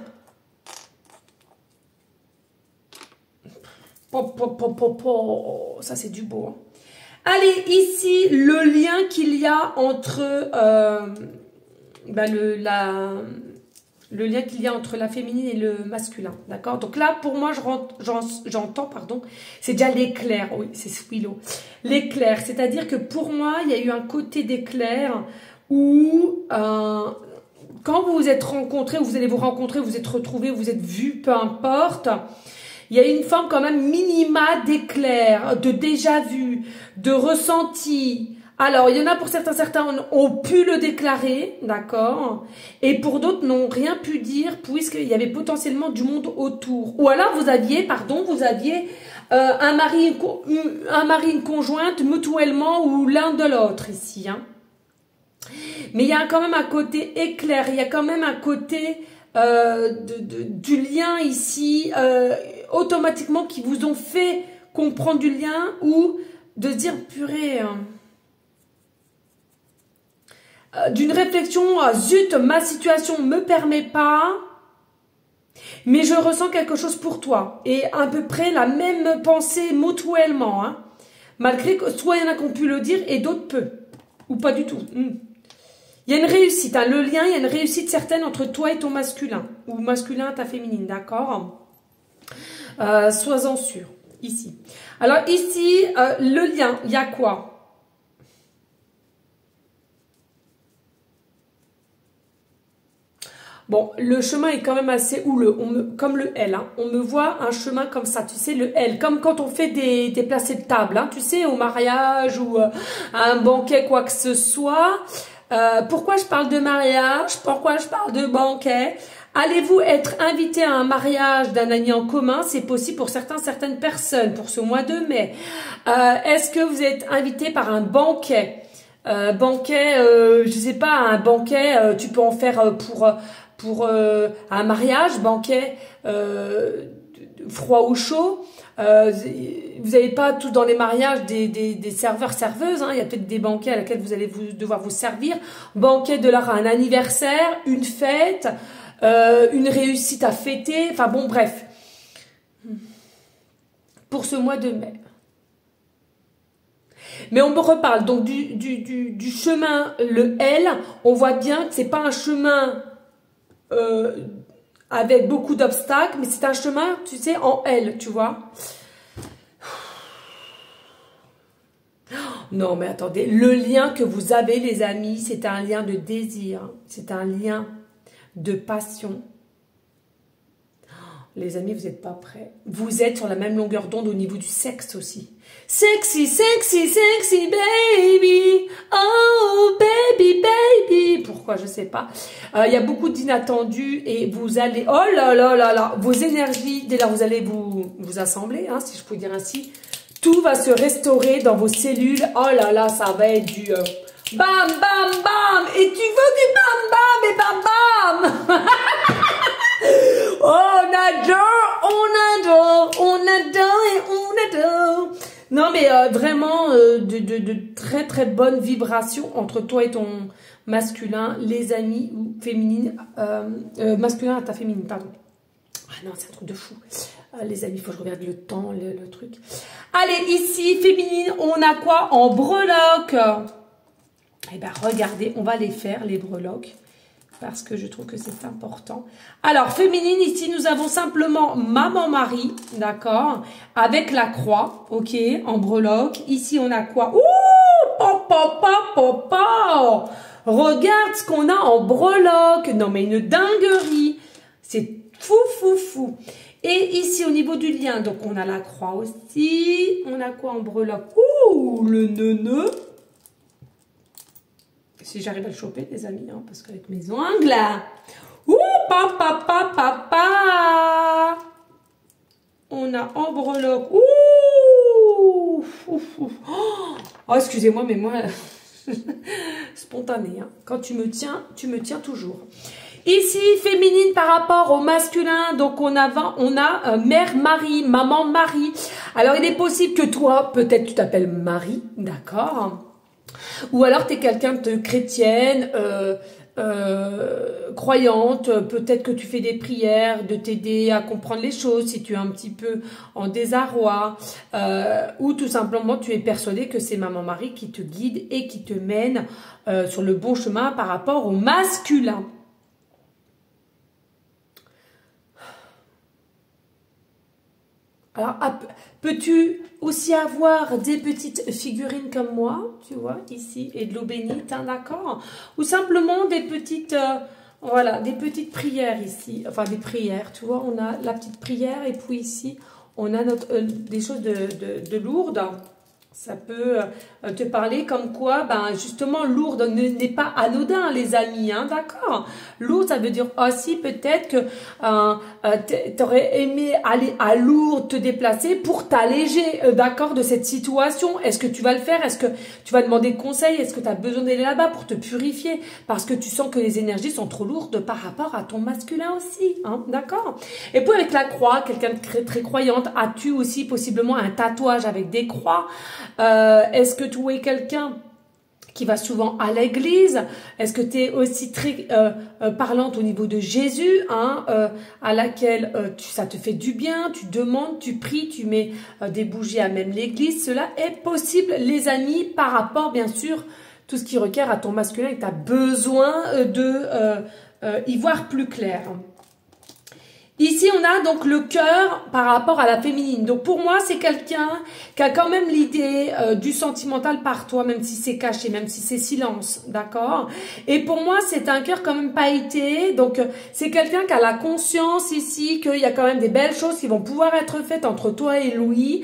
Speaker 1: Ça, c'est du beau. Hein. Allez, ici, le lien qu'il y a entre le lien qu'il y a entre la féminine et le masculin, d'accord? Donc là, pour moi, j'entends, pardon, c'est déjà l'éclair, oui, c'est Swillow. L'éclair, c'est-à-dire que pour moi, il y a eu un côté d'éclair où, quand vous vous êtes rencontrés, ou vous allez vous rencontrer, vous êtes retrouvés, vous êtes vus, peu importe, il y a une forme quand même minima d'éclair, de déjà-vu, de ressenti. Alors, il y en a pour certains ont pu le déclarer, d'accord, et pour d'autres n'ont rien pu dire puisqu'il y avait potentiellement du monde autour. Ou alors vous aviez un mari, une conjointe mutuellement ou l'un de l'autre ici. Hein. Mais il y a quand même un côté éclair, il y a quand même un côté du lien ici, automatiquement qui vous ont fait comprendre du lien ou de dire purée... d'une réflexion, zut, ma situation me permet pas, mais je ressens quelque chose pour toi. Et à peu près la même pensée mutuellement. Hein. Malgré que soit il y en a qui ont pu le dire et d'autres peu. Ou pas du tout. Il y a une réussite. Hein. Le lien, il y a une réussite certaine entre toi et ton masculin. Ou masculin et ta féminine, d'accord sois-en sûr. Ici. Alors ici, le lien, il y a quoi? Bon, le chemin est quand même assez houleux, comme le L. Hein. On me voit un chemin comme ça, tu sais, le L. Comme quand on fait des placés de table, hein, tu sais, au mariage ou à un banquet, quoi que ce soit. Pourquoi je parle de mariage? Pourquoi je parle de banquet? Allez-vous être invité à un mariage d'un ami en commun? C'est possible pour certaines personnes, pour ce mois de mai. Est-ce que vous êtes invité par un banquet? Je sais pas, un banquet, tu peux en faire pour un mariage, banquet froid ou chaud. Vous n'avez pas tout dans les mariages des serveurs, serveuses. Hein. Il y a peut-être des banquets à laquelle vous allez devoir vous servir. Banquet de l'art, un anniversaire, une fête, une réussite à fêter. Enfin bon, bref. Pour ce mois de mai. Mais on me reparle donc du chemin, le L. On voit bien que c'est pas un chemin... avec beaucoup d'obstacles, mais c'est un chemin, tu sais, en L, tu vois. Non, mais attendez, le lien que vous avez, les amis, c'est un lien de désir, c'est un lien de passion. Les amis, vous n'êtes pas prêts. Vous êtes sur la même longueur d'onde au niveau du sexe aussi. Sexy, sexy, sexy baby. Oh baby, baby. Pourquoi, je sais pas. Il y a beaucoup d'inattendus et vous allez... Oh là là là là. Vos énergies, dès là, vous allez vous assembler, hein, si je peux dire ainsi. Tout va se restaurer dans vos cellules. Oh là là, ça va être du... bam, bam, bam. Et tu veux du bam, bam et bam, bam. Oh, on adore, on adore, on adore et on adore. Non, mais vraiment de très très bonnes vibrations entre toi et ton masculin, les amis, ou féminine, masculin à ta féminine, pardon. Ah non, c'est un truc de fou. Les amis, il faut que je regarde le temps, le truc. Allez, ici, féminine, on a quoi en breloques? Eh bien, regardez, on va les faire, les breloques, parce que je trouve que c'est important. Alors, féminine, ici, nous avons simplement maman-mari, d'accord, avec la croix, ok, en breloque. Ici, on a quoi? Ouh, papa, papa, regarde ce qu'on a en breloque. Non, mais une dinguerie. C'est fou, fou, fou. Et ici, au niveau du lien, donc, on a la croix aussi. On a quoi en breloque? Ouh, le neuneu. Si j'arrive à le choper, les amis, hein, parce qu'avec mes ongles, ouh, papa, papa, papa, on a en breloque, ouh, oh, excusez-moi, mais moi, spontané, hein. Quand tu me tiens toujours. Ici, féminine par rapport au masculin, donc on a mère Marie, maman Marie. Alors, il est possible que toi, peut-être tu t'appelles Marie, d'accord? Ou alors tu es quelqu'un de chrétienne, croyante, peut-être que tu fais des prières, de t'aider à comprendre les choses si tu es un petit peu en désarroi, ou tout simplement tu es persuadé que c'est Maman Marie qui te guide et qui te mène sur le bon chemin par rapport au masculin. Alors, peux-tu aussi avoir des petites figurines comme moi, tu vois, ici, et de l'eau bénite, hein, d'accord? Ou simplement des petites, voilà, des petites prières ici, enfin des prières, tu vois, on a la petite prière et puis ici, on a des choses de lourdes. Ça peut te parler comme quoi, ben justement, lourde n'est pas anodin, les amis, hein, d'accord? Lourde, ça veut dire aussi peut-être que tu aurais aimé aller à Lourdes, te déplacer pour t'alléger, d'accord, de cette situation. Est-ce que tu vas le faire? Est-ce que tu vas demander conseil? Est-ce que tu as besoin d'aller là-bas pour te purifier? Parce que tu sens que les énergies sont trop lourdes par rapport à ton masculin aussi, hein, d'accord? Et puis avec la croix, quelqu'un de très, très croyante, as-tu aussi possiblement un tatouage avec des croix? Est-ce que tu es quelqu'un qui va souvent à l'église? Est-ce que tu es aussi très parlante au niveau de Jésus, hein, à laquelle ça te fait du bien, tu demandes, tu pries, tu mets des bougies à même l'église? Cela est possible, les amis, par rapport, bien sûr, tout ce qui requiert à ton masculin et tu as besoin de y voir plus clair. Ici, on a donc le cœur par rapport à la féminine. Donc, pour moi, c'est quelqu'un qui a quand même l'idée du sentimental par toi, même si c'est caché, même si c'est silence, d'accord? Et pour moi, c'est un cœur quand même pailleté. Donc, c'est quelqu'un qui a la conscience ici qu'il y a quand même des belles choses qui vont pouvoir être faites entre toi et lui,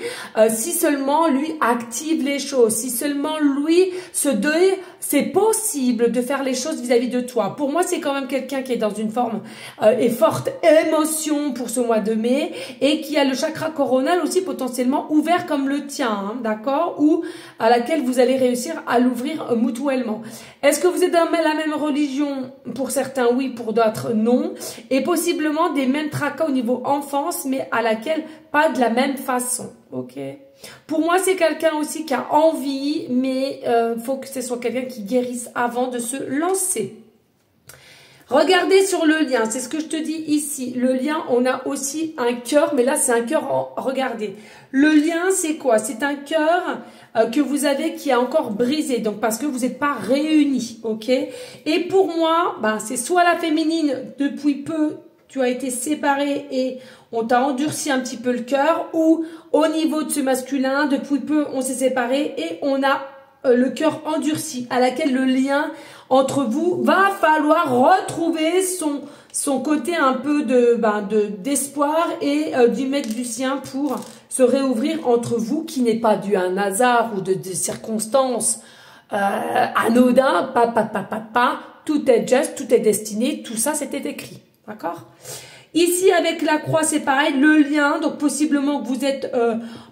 Speaker 1: si seulement lui active les choses, si seulement lui se donne... C'est possible de faire les choses vis-à-vis de toi. Pour moi, c'est quand même quelqu'un qui est dans une forme et forte émotion pour ce mois de mai et qui a le chakra coronal aussi potentiellement ouvert comme le tien, hein, d'accord? Ou à laquelle vous allez réussir à l'ouvrir mutuellement. Est-ce que vous êtes dans la même religion? Pour certains, oui, pour d'autres, non. Et possiblement des mêmes tracas au niveau enfance, mais à laquelle pas de la même façon, ok? Pour moi, c'est quelqu'un aussi qui a envie, mais faut que ce soit quelqu'un qui guérisse avant de se lancer. Regardez sur le lien, c'est ce que je te dis ici. Le lien, on a aussi un cœur, mais là, c'est un cœur en... Regardez, le lien, c'est quoi? C'est un cœur que vous avez qui est encore brisé, donc parce que vous n'êtes pas réunis, ok? Et pour moi, ben, c'est soit la féminine, depuis peu, tu as été séparée et on t'a endurci un petit peu le cœur, ou au niveau de ce masculin, depuis peu, on s'est séparé et on a le cœur endurci, à laquelle le lien, entre vous, va falloir retrouver son côté un peu d'espoir et d'y mettre du sien pour se réouvrir entre vous, qui n'est pas dû à un hasard ou de circonstances anodin, pas. Tout est juste, tout est destiné, tout ça c'était écrit. D'accord? Ici, avec la croix, c'est pareil, le lien, donc possiblement que vous êtes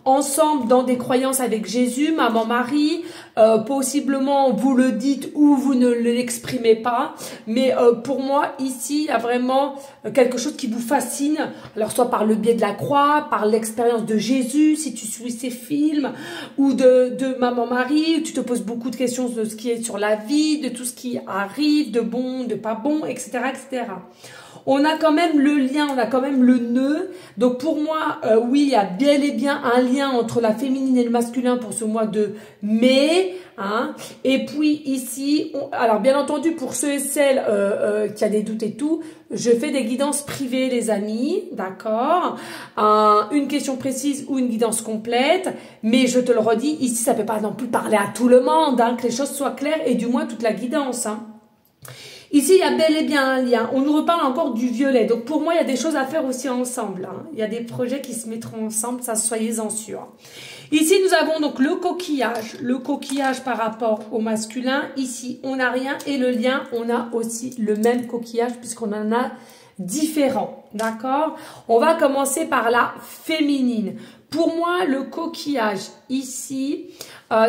Speaker 1: ensemble dans des croyances avec Jésus, maman Marie, possiblement vous le dites ou vous ne l'exprimez pas, mais pour moi, ici, il y a vraiment quelque chose qui vous fascine, alors soit par le biais de la croix, par l'expérience de Jésus, si tu suis ses films, ou de maman Marie, où tu te poses beaucoup de questions de ce qui est sur la vie, de tout ce qui arrive, de bon, de pas bon, etc., etc. On a quand même le lien, on a quand même le nœud. Donc pour moi, oui, il y a bel et bien un lien entre la féminine et le masculin pour ce mois de mai. Hein. Et puis ici, alors bien entendu, pour ceux et celles qui a des doutes et tout, je fais des guidances privées, les amis, d'accord, une question précise ou une guidance complète. Mais je te le redis, ici, ça peut pas non plus parler à tout le monde, hein, que les choses soient claires et du moins toute la guidance, hein. Ici, il y a bel et bien un lien. On nous reparle encore du violet. Donc, pour moi, il y a des choses à faire aussi ensemble. Hein. Il y a des projets qui se mettront ensemble, ça, soyez-en sûrs. Ici, nous avons donc le coquillage. Le coquillage par rapport au masculin. Ici, on n'a rien. Et le lien, on a aussi le même coquillage puisqu'on en a différents. D'accord? On va commencer par la féminine. Pour moi, le coquillage ici,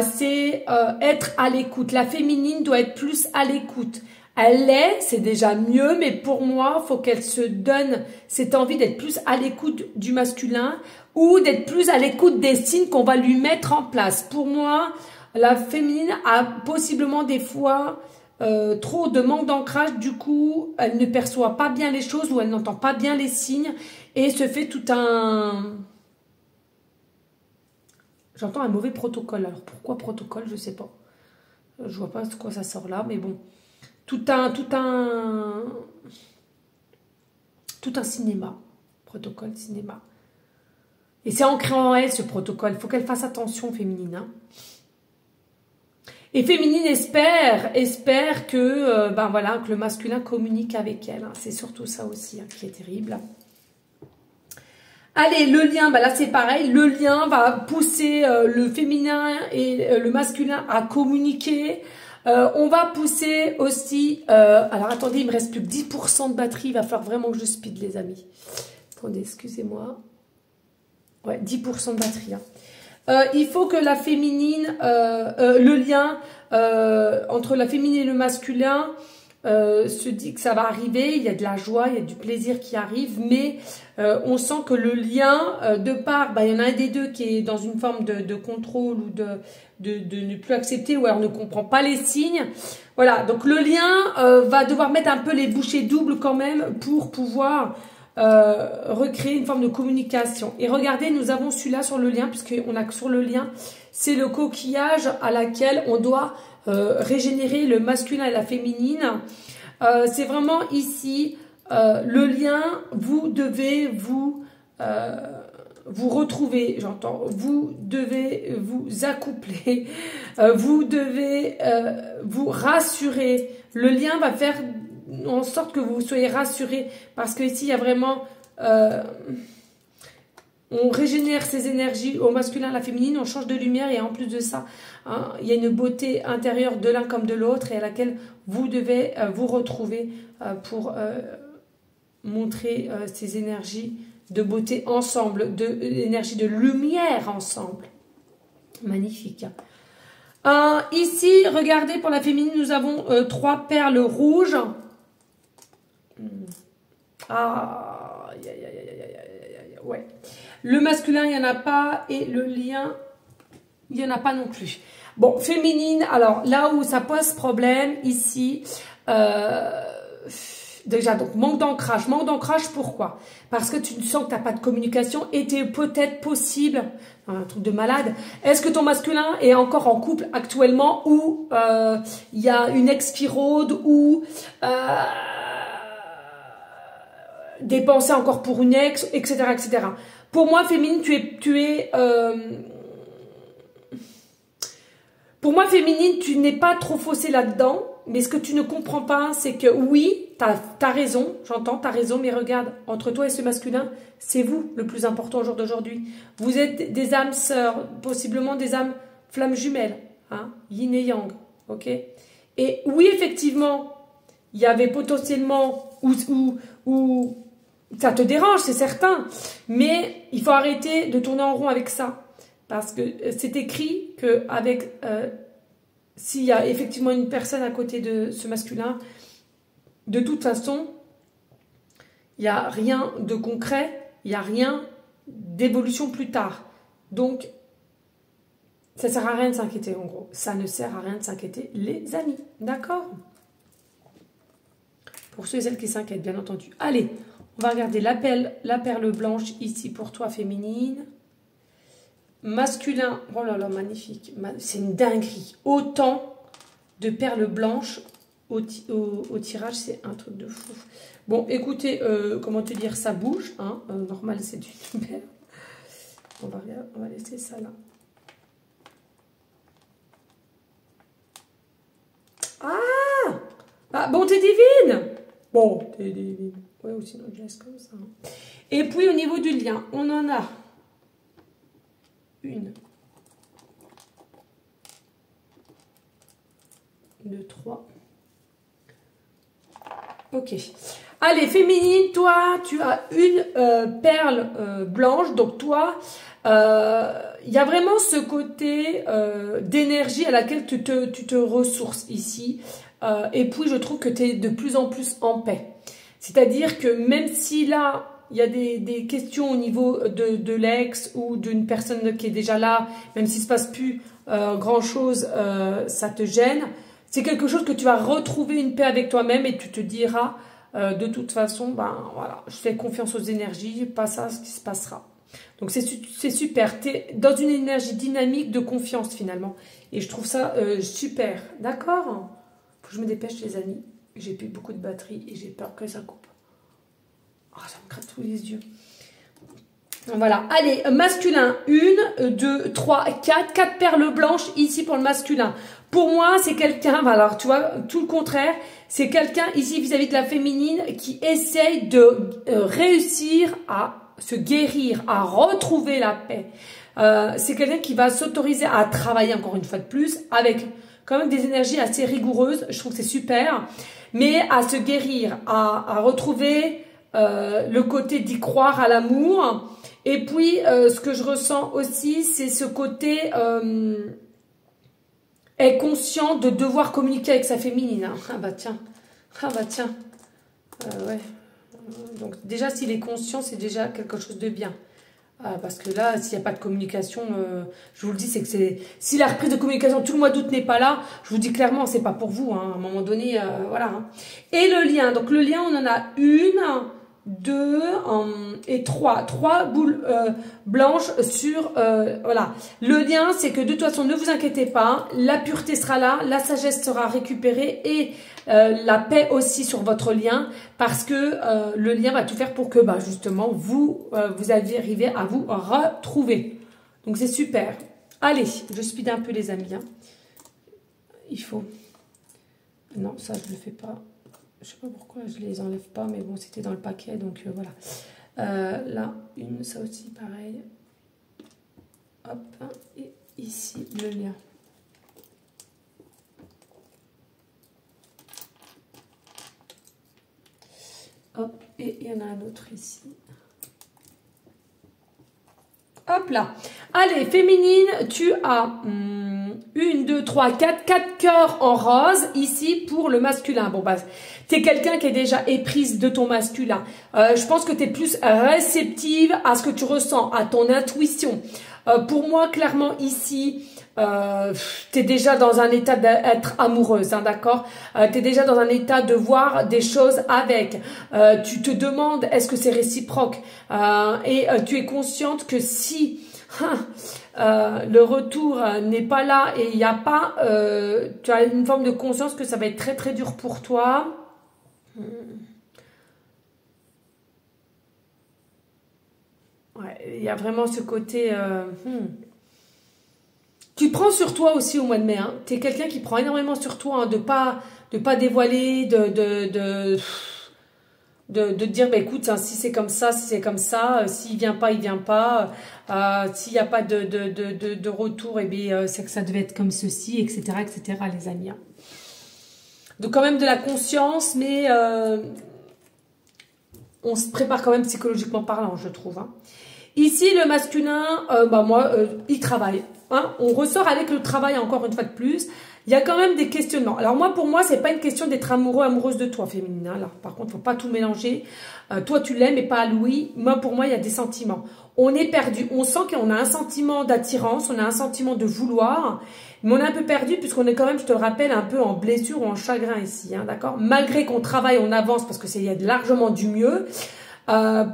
Speaker 1: c'est être à l'écoute. La féminine doit être plus à l'écoute. Elle l'est, c'est déjà mieux, mais pour moi, il faut qu'elle se donne cette envie d'être plus à l'écoute du masculin ou d'être plus à l'écoute des signes qu'on va lui mettre en place. Pour moi, la féminine a possiblement des fois trop de manque d'ancrage, du coup, elle ne perçoit pas bien les choses ou elle n'entend pas bien les signes et se fait tout un... J'entends un mauvais protocole. Alors pourquoi protocole, je sais pas. Je vois pas de quoi ça sort là, mais bon. Tout un cinéma, protocole cinéma. Et c'est ancré en elle, ce protocole. Il faut qu'elle fasse attention, féminine. Hein. Et féminine espère que, voilà, que le masculin communique avec elle. Hein. C'est surtout ça aussi, hein, qui est terrible. Allez, le lien, là c'est pareil. Le lien va pousser le féminin et le masculin à communiquer. On va pousser aussi, alors attendez, il me reste plus que 10% de batterie, il va falloir vraiment que je speed les amis. Attendez, excusez-moi. Ouais, 10% de batterie. Hein. Il faut que la féminine, le lien entre la féminine et le masculin se dit que ça va arriver, il y a de la joie, il y a du plaisir qui arrive, mais on sent que le lien, de part, il y en a un des deux qui est dans une forme de contrôle ou de ne plus accepter ou alors ne comprend pas les signes. Voilà, donc le lien va devoir mettre un peu les bouchées doubles quand même pour pouvoir recréer une forme de communication. Et regardez, nous avons celui-là sur le lien, puisqu'on a que sur le lien, c'est le coquillage à laquelle on doit régénérer le masculin et la féminine. C'est vraiment ici le lien, vous devez vous retrouver, j'entends, vous devez vous accoupler, vous devez vous rassurer. Le lien va faire en sorte que vous soyez rassurés, parce que ici il y a vraiment on régénère ses énergies au masculin, à la féminine, on change de lumière et en plus de ça, hein, il y a une beauté intérieure de l'un comme de l'autre et à laquelle vous devez vous retrouver pour montrer ces énergies de beauté ensemble, de l'énergie de lumière ensemble. Magnifique. Ici, regardez, pour la féminine, nous avons 3 perles rouges. Ah, ouais. Le masculin, il n'y en a pas. Et le lien, il n'y en a pas non plus. Bon, féminine, alors là où ça pose problème, ici, déjà, donc manque d'ancrage. Manque d'ancrage, pourquoi? Parce que tu sens que tu n'as pas de communication et tu es peut-être possible, un truc de malade. Est-ce que ton masculin est encore en couple actuellement ou il y a une ex qui rôde ou des pensées encore pour une ex, etc., etc. Pour moi, féminine, pour moi, féminine, tu n'es pas trop faussée là-dedans. mais ce que tu ne comprends pas, c'est que oui, t'as raison, j'entends, t'as raison, mais regarde, entre toi et ce masculin, c'est vous le plus important au jour d'aujourd'hui. Vous êtes des âmes sœurs, possiblement des âmes flammes jumelles, hein, yin et yang, ok? Et oui, effectivement, il y avait potentiellement, ou ça te dérange, c'est certain, mais il faut arrêter de tourner en rond avec ça. Parce que c'est écrit qu'avec, s'il y a effectivement une personne à côté de ce masculin, de toute façon, il n'y a rien de concret, il n'y a rien d'évolution plus tard. Donc, ça ne sert à rien de s'inquiéter en gros. Ça ne sert à rien de s'inquiéter, les amis. D'accord? Pour ceux et celles qui s'inquiètent, bien entendu. Allez, on va regarder la perle blanche ici pour toi, féminine. Masculin, oh là là, magnifique. C'est une dinguerie. Autant de perles blanches au tirage, c'est un truc de fou. Bon, écoutez, comment te dire, ça bouge. Hein, normal, c'est une perle. On va laisser ça là. Ah, bonté divine. Bonté divine. Ouais, ou sinon je laisse comme ça. Hein. Et puis au niveau du lien, on en a une, deux, trois. Ok. Allez, féminine, toi, tu as une perle blanche. Donc toi, il y a vraiment ce côté d'énergie à laquelle tu te ressources ici. Et puis, je trouve que tu es de plus en plus en paix. C'est-à-dire que même si là, il y a des questions au niveau de l'ex ou d'une personne qui est déjà là, même s'il ne se passe plus grand-chose, ça te gêne. C'est quelque chose que tu vas retrouver une paix avec toi-même et tu te diras, de toute façon, ben voilà, je fais confiance aux énergies, pas ça ce qui se passera. Donc c'est super, tu es dans une énergie dynamique de confiance finalement. Et je trouve ça super, d'accord? Faut que je me dépêche les amis, j'ai plus beaucoup de batterie et j'ai peur que ça coupe. Oh, ça me gratte tous les yeux. Voilà, allez, masculin, 1, 2, 3, 4, 4 perles blanches ici pour le masculin. Pour moi, c'est quelqu'un, alors tu vois, tout le contraire, c'est quelqu'un ici vis-à-vis de la féminine qui essaye de réussir à se guérir, à retrouver la paix. C'est quelqu'un qui va s'autoriser à travailler encore une fois de plus avec quand même des énergies assez rigoureuses, je trouve que c'est super, mais à se guérir, à retrouver le côté d'y croire à l'amour. Et puis, ce que je ressens aussi, c'est ce côté est conscient de devoir communiquer avec sa féminine. Hein. Ah bah tiens, ouais. Donc déjà, s'il est conscient, c'est déjà quelque chose de bien. Parce que là, s'il n'y a pas de communication, je vous le dis, c'est que si la reprise de communication tout le mois d'août n'est pas là, je vous dis clairement, c'est pas pour vous. Hein, à un moment donné, voilà. Hein. Et le lien, donc le lien, on en a 1, 2 et 3. 3 boules blanches sur... voilà. Le lien, c'est que de toute façon, ne vous inquiétez pas, la pureté sera là, la sagesse sera récupérée et la paix aussi sur votre lien parce que le lien va tout faire pour que bah, justement, vous arrivez à vous retrouver. Donc, c'est super. Allez, je speed un peu les amis. Hein. Il faut... Non, ça, je ne le fais pas. Je sais pas pourquoi je les enlève pas, mais bon, c'était dans le paquet, donc voilà. Là, ça aussi, pareil. Hop, et ici, le lien. Hop, et il y en a un autre ici. Hop là. Allez, féminine, tu as 1, 2, 3, 4 cœurs en rose ici pour le masculin. Bon, bah, t'es quelqu'un qui est déjà éprise de ton masculin. Je pense que tu es plus réceptive à ce que tu ressens, à ton intuition. Pour moi, clairement, ici, tu es déjà dans un état d'être amoureuse, hein, d'accord? Tu es déjà dans un état de voir des choses avec. Tu te demandes, est-ce que c'est réciproque? Et tu es consciente que si le retour n'est pas là et il n'y a pas... tu as une forme de conscience que ça va être très très dur pour toi. Ouais, il y a vraiment ce côté... Tu prends sur toi aussi au mois de mai. Hein. Tu es quelqu'un qui prend énormément sur toi, hein, de pas de pas dévoiler, de dire, bah, écoute, hein, si c'est comme ça, si c'est comme ça, s'il vient pas, il vient pas, s'il n'y a pas de retour, eh bien, c'est que ça devait être comme ceci, etc., les amis. Hein. Donc, quand même de la conscience, mais on se prépare quand même psychologiquement parlant, je trouve. Hein. Ici, le masculin, il travaille. Hein. On ressort avec le travail encore une fois de plus. Il y a quand même des questionnements. Alors moi, pour moi, c'est pas une question d'être amoureux, amoureuse de toi, féminine. Hein. Là, par contre, faut pas tout mélanger. Toi, tu l'aimes et pas Louis. Moi, pour moi, il y a des sentiments. On est perdu. On sent qu'on a un sentiment d'attirance, on a un sentiment de vouloir, mais on est un peu perdu puisqu'on est quand même, je te le rappelle, un peu en blessure ou en chagrin ici. Hein, d'accord. Malgré qu'on travaille, on avance parce que il y a largement du mieux.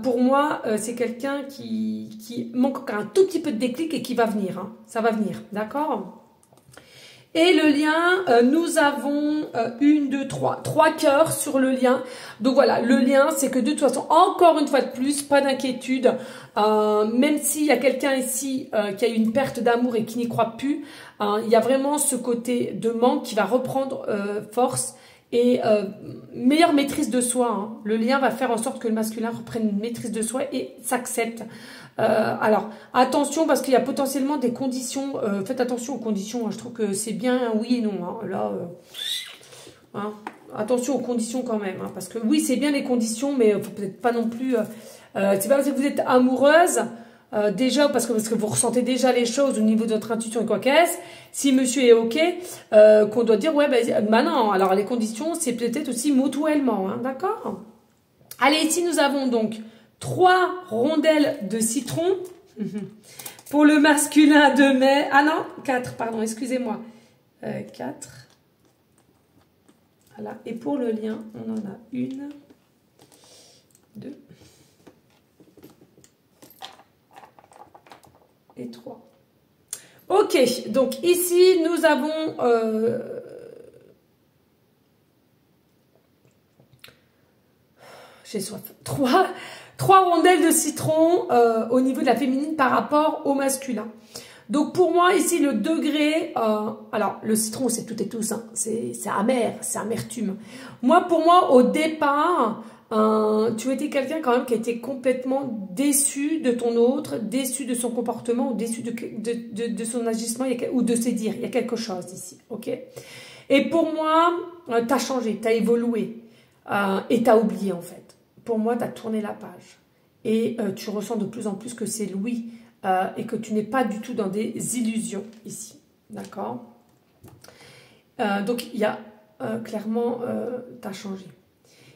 Speaker 1: Pour moi, c'est quelqu'un qui manque encore un tout petit peu de déclic et qui va venir. Hein. Ça va venir, d'accord? Et le lien, nous avons 3 cœurs sur le lien. Donc voilà, le lien, c'est que de toute façon, encore une fois de plus, pas d'inquiétude. Même s'il y a quelqu'un ici qui a eu une perte d'amour et qui n'y croit plus, il y a vraiment ce côté de manque qui va reprendre force. Et meilleure maîtrise de soi. Hein. Le lien va faire en sorte que le masculin reprenne une maîtrise de soi et s'accepte. Alors, attention parce qu'il y a potentiellement des conditions. Faites attention aux conditions. Hein. Je trouve que c'est bien oui et non. Hein. Là, hein. Attention aux conditions quand même. Hein, parce que oui, c'est bien les conditions, mais faut peut-être pas non plus... c'est pas parce que vous êtes amoureuse... déjà parce que vous ressentez déjà les choses au niveau de votre intuition et quoi qu'est-ce, si monsieur est ok, qu'on doit dire ouais ben non, alors les conditions c'est peut-être aussi mutuellement, hein, d'accord. Allez, ici nous avons donc 3 rondelles de citron pour le masculin de mai, 4 pardon, excusez-moi, 4, voilà, et pour le lien on en a 1, 2 et 3. Ok, donc ici, nous avons... j'ai soif. 3 rondelles de citron au niveau de la féminine par rapport au masculin. Donc pour moi, ici, le degré... alors, le citron, c'est tout et tous. Hein, c'est amer, c'est amertume. Pour moi, au départ... tu étais quelqu'un quand même qui était complètement déçu de ton autre, déçu de son comportement ou déçu de son agissement ou de ses dires. Il y a quelque chose ici, ok? Et pour moi, tu as changé, tu as évolué et tu as oublié en fait. Pour moi, tu as tourné la page et tu ressens de plus en plus que c'est Louis et que tu n'es pas du tout dans des illusions ici, d'accord? Donc, il y a clairement, tu as changé.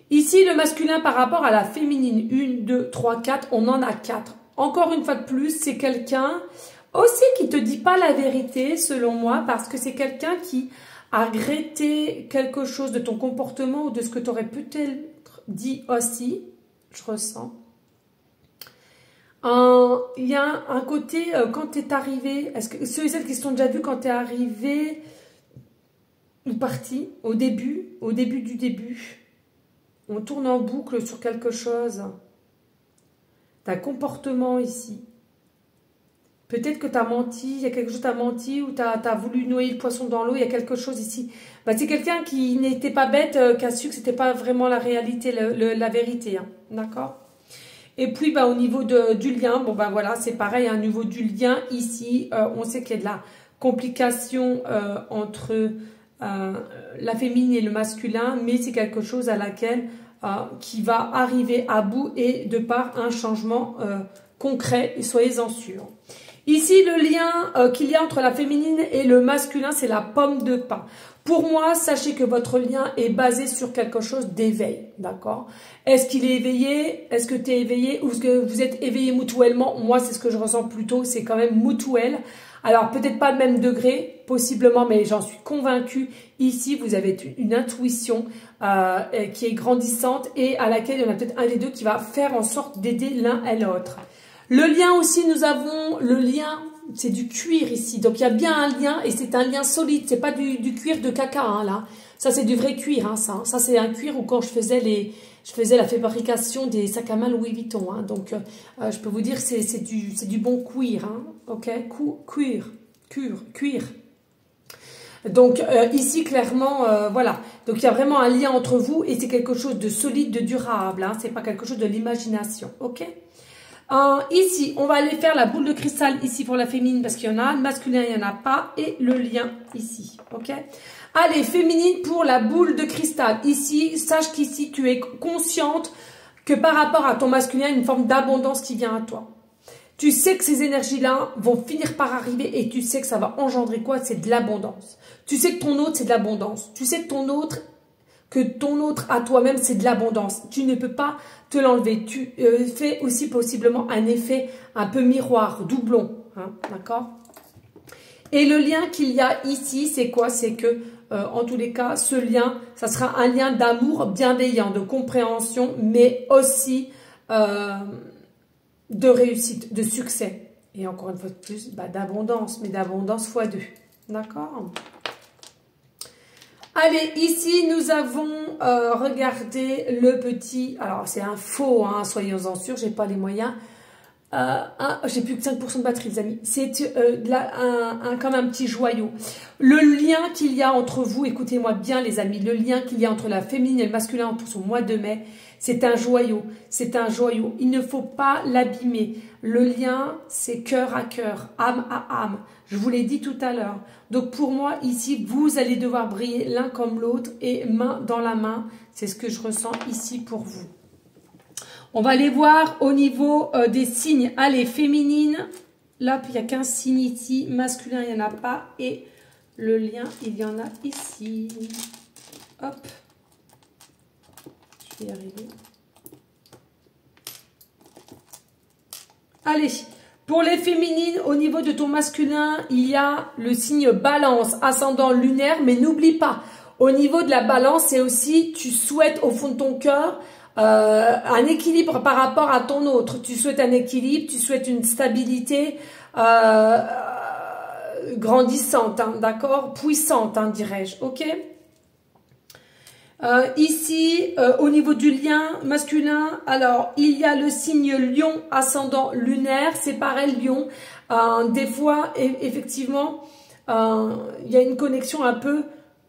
Speaker 1: Ici, le masculin par rapport à la féminine, 1, 2, 3, 4, on en a 4. Encore une fois de plus, c'est quelqu'un aussi qui te dit pas la vérité, selon moi, parce que c'est quelqu'un qui a regretté quelque chose de ton comportement ou de ce que tu aurais peut-être dit aussi, je ressens. Il y a un côté, quand tu es arrivé, est-ce que ceux et celles qui se sont déjà vus quand tu es arrivé ou parti, au début du début, on tourne en boucle sur quelque chose. Tu as un comportement ici. Peut-être que tu as menti, il y a quelque chose que tu as menti ou tu as voulu noyer le poisson dans l'eau, il y a quelque chose ici. C'est quelqu'un qui n'était pas bête, qui a su que ce n'était pas vraiment la réalité, la vérité. Hein, d'accord? Et puis au niveau du lien, voilà, c'est pareil, au niveau du lien ici, on sait qu'il y a de la complication entre la féminine et le masculin, mais c'est quelque chose à laquelle qui va arriver à bout et de par un changement concret, et soyez-en sûrs. Ici, le lien qu'il y a entre la féminine et le masculin, c'est la pomme de pin. Pour moi, sachez que votre lien est basé sur quelque chose d'éveil, d'accord? Est-ce qu'il est éveillé? Est-ce que tu es éveillé? Ou est-ce que vous êtes éveillé mutuellement? Moi, c'est ce que je ressens plutôt, c'est quand même mutuel. Alors, peut-être pas le même degré, possiblement, mais j'en suis convaincue. Ici, vous avez une intuition qui est grandissante et à laquelle il y en a peut-être un des deux qui va faire en sorte d'aider l'un et l'autre. Le lien aussi, nous avons le lien, c'est du cuir ici. Donc, il y a bien un lien et c'est un lien solide. C'est pas du cuir de caca, hein, là. Ça, c'est du vrai cuir, hein, ça. Ça, c'est un cuir où quand je faisais la fabrication des sacs à main Louis Vuitton. Hein. Donc, je peux vous dire que c'est du bon cuir. Hein, ok, cuir. Donc ici clairement, voilà. Donc il y a vraiment un lien entre vous et c'est quelque chose de solide, de durable. Hein. C'est pas quelque chose de l'imagination, ok? Ici, on va aller faire la boule de cristal ici pour la féminine parce qu'il y en a, le masculin il n'y en a pas et le lien ici, ok? Allez, féminine pour la boule de cristal. Ici, sache qu'ici tu es consciente que par rapport à ton masculin, il y a une forme d'abondance qui vient à toi. Tu sais que ces énergies-là vont finir par arriver et tu sais que ça va engendrer quoi? C'est de l'abondance. Tu sais que ton autre, c'est de l'abondance. Tu sais que ton autre à toi-même, c'est de l'abondance. Tu ne peux pas te l'enlever. Tu fais aussi possiblement un effet un peu miroir, doublon. Hein, d'accord? Et le lien qu'il y a ici, c'est quoi? C'est que, en tous les cas, ce lien, ça sera un lien d'amour bienveillant, de compréhension, mais aussi de réussite, de succès. Et encore une fois de plus, bah, d'abondance, mais d'abondance x 2. D'accord? Allez, ici, nous avons regardé le petit... Alors, c'est un faux, hein, soyons-en sûrs, j'ai pas les moyens. J'ai plus que 5% de batterie, les amis. C'est comme un petit joyau. Le lien qu'il y a entre vous, écoutez-moi bien, les amis, le lien qu'il y a entre la féminine et le masculin pour ce mois de mai, c'est un joyau. C'est un joyau. Il ne faut pas l'abîmer. Le lien, c'est cœur à cœur, âme à âme. Je vous l'ai dit tout à l'heure. Donc, pour moi, ici, vous allez devoir briller l'un comme l'autre et main dans la main. C'est ce que je ressens ici pour vous. On va aller voir au niveau des signes. Allez, féminine. Là, il n'y a qu'un signe ici. Masculin, il n'y en a pas. Et le lien, il y en a ici. Hop. Je vais y arriver. Allez, pour les féminines, au niveau de ton masculin, il y a le signe balance, ascendant lunaire. Mais n'oublie pas, au niveau de la balance, c'est aussi, tu souhaites au fond de ton cœur un équilibre par rapport à ton autre. Tu souhaites un équilibre, tu souhaites une stabilité grandissante, hein, d'accord? Puissante, hein, dirais-je, ok? Ici, au niveau du lien masculin, alors, il y a le signe lion ascendant lunaire, c'est pareil, lion. Des fois, effectivement, il y a une connexion un peu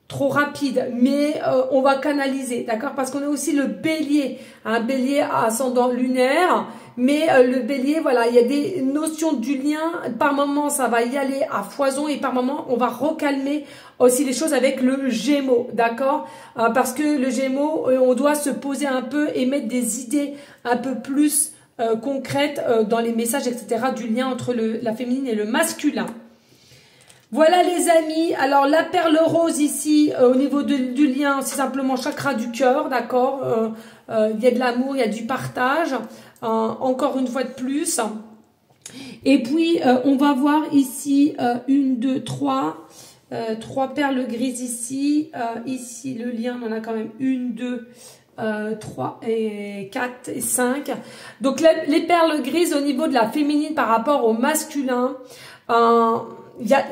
Speaker 1: trop rapide, mais on va canaliser, d'accord? Parce qu'on a aussi le bélier, un bélier ascendant lunaire, mais le bélier, voilà, il y a des notions du lien, par moment ça va y aller à foison et par moment on va recalmer aussi les choses avec le gémeaux, d'accord? Parce que le gémeaux, on doit se poser un peu et mettre des idées un peu plus concrètes dans les messages, etc., du lien entre la féminine et le masculin. Voilà les amis, alors la perle rose ici, au niveau du lien, c'est simplement chakra du cœur, d'accord? Il y a de l'amour, il y a du partage, encore une fois de plus. Et puis, on va voir ici, 1, 2, 3, 3 perles grises ici. Ici, le lien, on en a quand même 1, 2, 3 et 4 et 5. Donc, les perles grises au niveau de la féminine par rapport au masculin, il y a...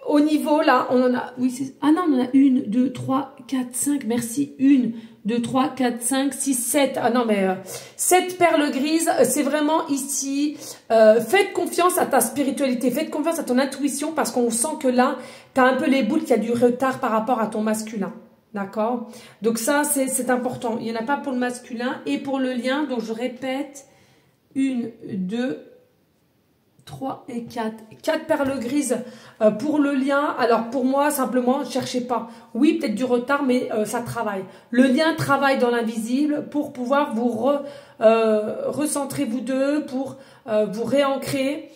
Speaker 1: Au niveau, là, on en a... Oui, c'est... Ah non, on en a 1, 2, 3, 4, 5. Merci. 1, 2, 3, 4, 5, 6, 7. Ah non, mais 7 perles grises, c'est vraiment ici. Faites confiance à ta spiritualité. Faites confiance à ton intuition parce qu'on sent que là, tu as un peu les boules, qu'il y a du retard par rapport à ton masculin. D'accord? Donc ça, c'est important. Il n'y en a pas pour le masculin. Et pour le lien, donc je répète, 1, 2, 3 et 4. 4 perles grises pour le lien. Alors pour moi, simplement, ne cherchez pas. Oui, peut-être du retard, mais ça travaille. Le lien travaille dans l'invisible pour pouvoir vous recentrer vous deux, pour vous réancrer.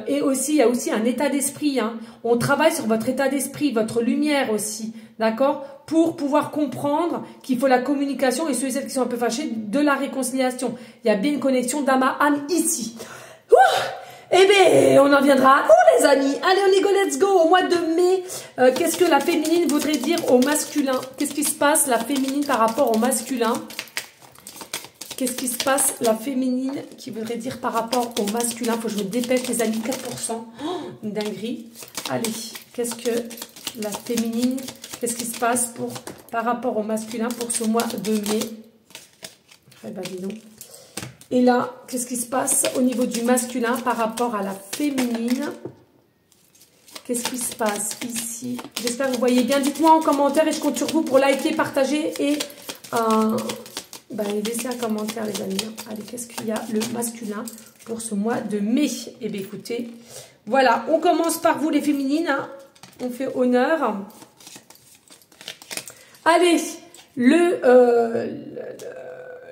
Speaker 1: Et aussi, il y a aussi un état d'esprit. Hein. On travaille sur votre état d'esprit, votre lumière aussi. D'accord? Pour pouvoir comprendre qu'il faut la communication et ceux et celles qui sont un peu fâchés, de la réconciliation. Il y a bien une connexion d'âme à âme ici. Ouh! Eh bien, on en viendra à vous, les amis. Allez, on y go, let's go. Au mois de mai, qu'est-ce que la féminine voudrait dire au masculin? Qu'est-ce qui se passe, la féminine, par rapport au masculin? Qu'est-ce qui se passe, la féminine, qui voudrait dire par rapport au masculin? Faut que je me dépêche, les amis, 4%. Oh, une dinguerie. Allez, qu'est-ce que la féminine, qu'est-ce qui se passe par rapport au masculin pour ce mois de mai? Eh ben, dis donc. Et là, qu'est-ce qui se passe au niveau du masculin par rapport à la féminine? Qu'est-ce qui se passe ici? J'espère que vous voyez bien. Dites-moi en commentaire et je compte sur vous pour liker, partager et laisser un commentaire, les amis. Allez, qu'est-ce qu'il y a? Le masculin pour ce mois de mai. Eh bien, écoutez, voilà. On commence par vous, les féminines. Hein. On fait honneur. Allez,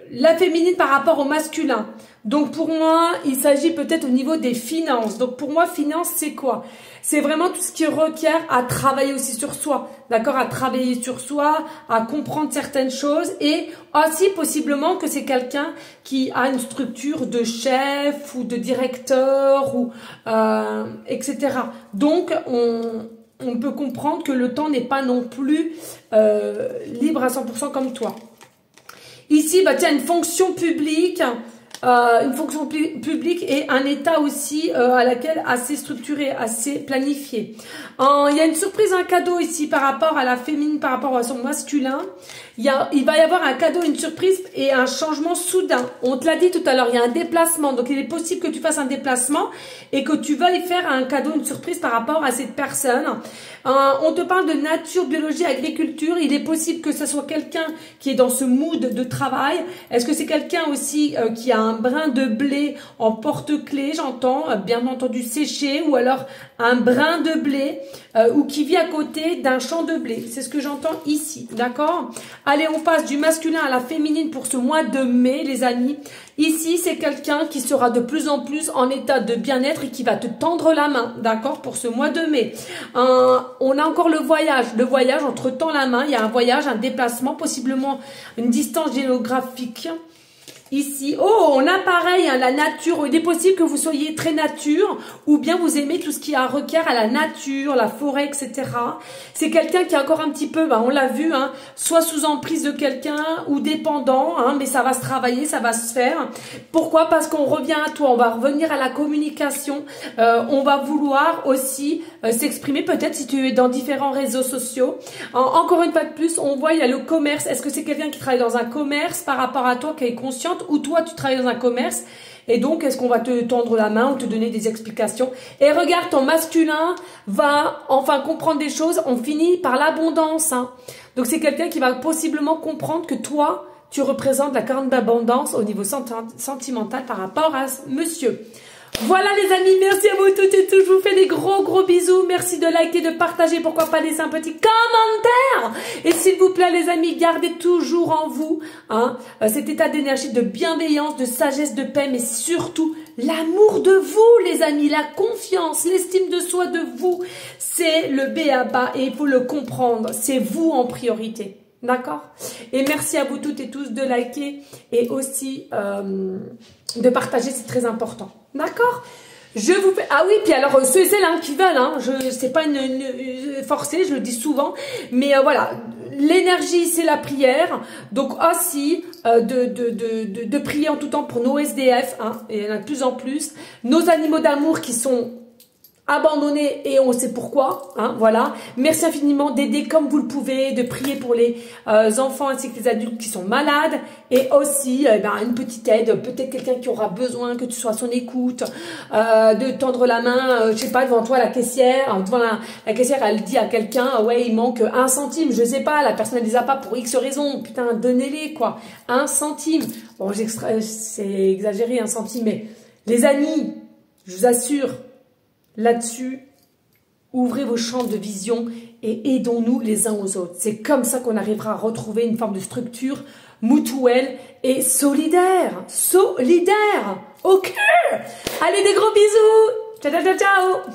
Speaker 1: la féminine par rapport au masculin. Donc pour moi, il s'agit peut-être au niveau des finances. Donc pour moi, finance, c'est quoi? C'est vraiment tout ce qui requiert à travailler aussi sur soi. D'accord? À travailler sur soi, à comprendre certaines choses et aussi possiblement que c'est quelqu'un qui a une structure de chef ou de directeur ou etc. Donc on peut comprendre que le temps n'est pas non plus libre à 100% comme toi. Ici, bah tiens, une fonction publique et un état aussi à laquelle assez structuré, assez planifié. Il y a une surprise, un cadeau ici par rapport à la féminine, par rapport à son masculin. Il va y avoir un cadeau, une surprise et un changement soudain. On te l'a dit tout à l'heure, il y a un déplacement. Donc, il est possible que tu fasses un déplacement et que tu veuilles faire un cadeau, une surprise par rapport à cette personne. On te parle de nature, biologie, agriculture. Il est possible que ce soit quelqu'un qui est dans ce mood de travail. Est-ce que c'est quelqu'un aussi qui a un brin de blé en porte-clés, j'entends, bien entendu séché, ou alors un brin de blé ou qui vit à côté d'un champ de blé. C'est ce que j'entends ici, d'accord? Allez, on passe du masculin à la féminine pour ce mois de mai, les amis. Ici, c'est quelqu'un qui sera de plus en plus en état de bien-être et qui va te tendre la main, d'accord, pour ce mois de mai. On a encore le voyage. Le voyage, entre tend la main, il y a un voyage, un déplacement, possiblement une distance géographique. Ici, oh, on a pareil, hein, la nature. Il est possible que vous soyez très nature ou bien vous aimez tout ce qui a requiert à la nature, la forêt, etc. C'est quelqu'un qui est encore un petit peu, on l'a vu, hein, soit sous emprise de quelqu'un ou dépendant, hein, mais ça va se travailler, ça va se faire. Pourquoi? Parce qu'on revient à toi, on va revenir à la communication. On va vouloir aussi s'exprimer, peut-être si tu es dans différents réseaux sociaux. Encore une fois de plus, on voit, il y a le commerce. Est-ce que c'est quelqu'un qui travaille dans un commerce par rapport à toi, qui est consciente? Ou toi tu travailles dans un commerce et donc est-ce qu'on va te tendre la main ou te donner des explications? Et regarde, ton masculin va enfin comprendre des choses. On finit par l'abondance, hein. Donc c'est quelqu'un qui va possiblement comprendre que toi tu représentes la carte d'abondance au niveau sentimental par rapport à monsieur. Voilà les amis, merci à vous toutes et tous, je vous fais des gros bisous, merci de liker, de partager, pourquoi pas laisser un petit commentaire, et s'il vous plaît les amis, gardez toujours en vous cet état d'énergie, de bienveillance, de sagesse, de paix, mais surtout l'amour de vous les amis, la confiance, l'estime de soi de vous, c'est le b.a.-ba et il faut le comprendre, c'est vous en priorité. D'accord? Et merci à vous toutes et tous de liker et aussi de partager, c'est très important. D'accord? Je vous fais... Ah oui, puis alors, ceux et celles qui veulent, hein, c'est pas une forcée, je le dis souvent, mais voilà, l'énergie, c'est la prière, donc aussi de prier en tout temps pour nos SDF, hein, et il y en a de plus en plus, nos animaux d'amour qui sont abandonnés et on sait pourquoi, hein, voilà. Merci infiniment d'aider comme vous le pouvez, de prier pour les enfants ainsi que les adultes qui sont malades et aussi une petite aide, peut-être quelqu'un qui aura besoin que tu sois à son écoute, de tendre la main, je sais pas, devant toi la caissière, devant la caissière elle dit à quelqu'un, ouais il manque 1 centime, je sais pas, la personne elle les a pas pour X raison, putain donnez-les quoi, 1 centime, bon c'est exagéré 1 centime, mais les amis, je vous assure, là-dessus, ouvrez vos champs de vision et aidons-nous les uns aux autres. C'est comme ça qu'on arrivera à retrouver une forme de structure mutuelle et solidaire. Solidaire. Ok. Allez, des gros bisous. Ciao, ciao, ciao.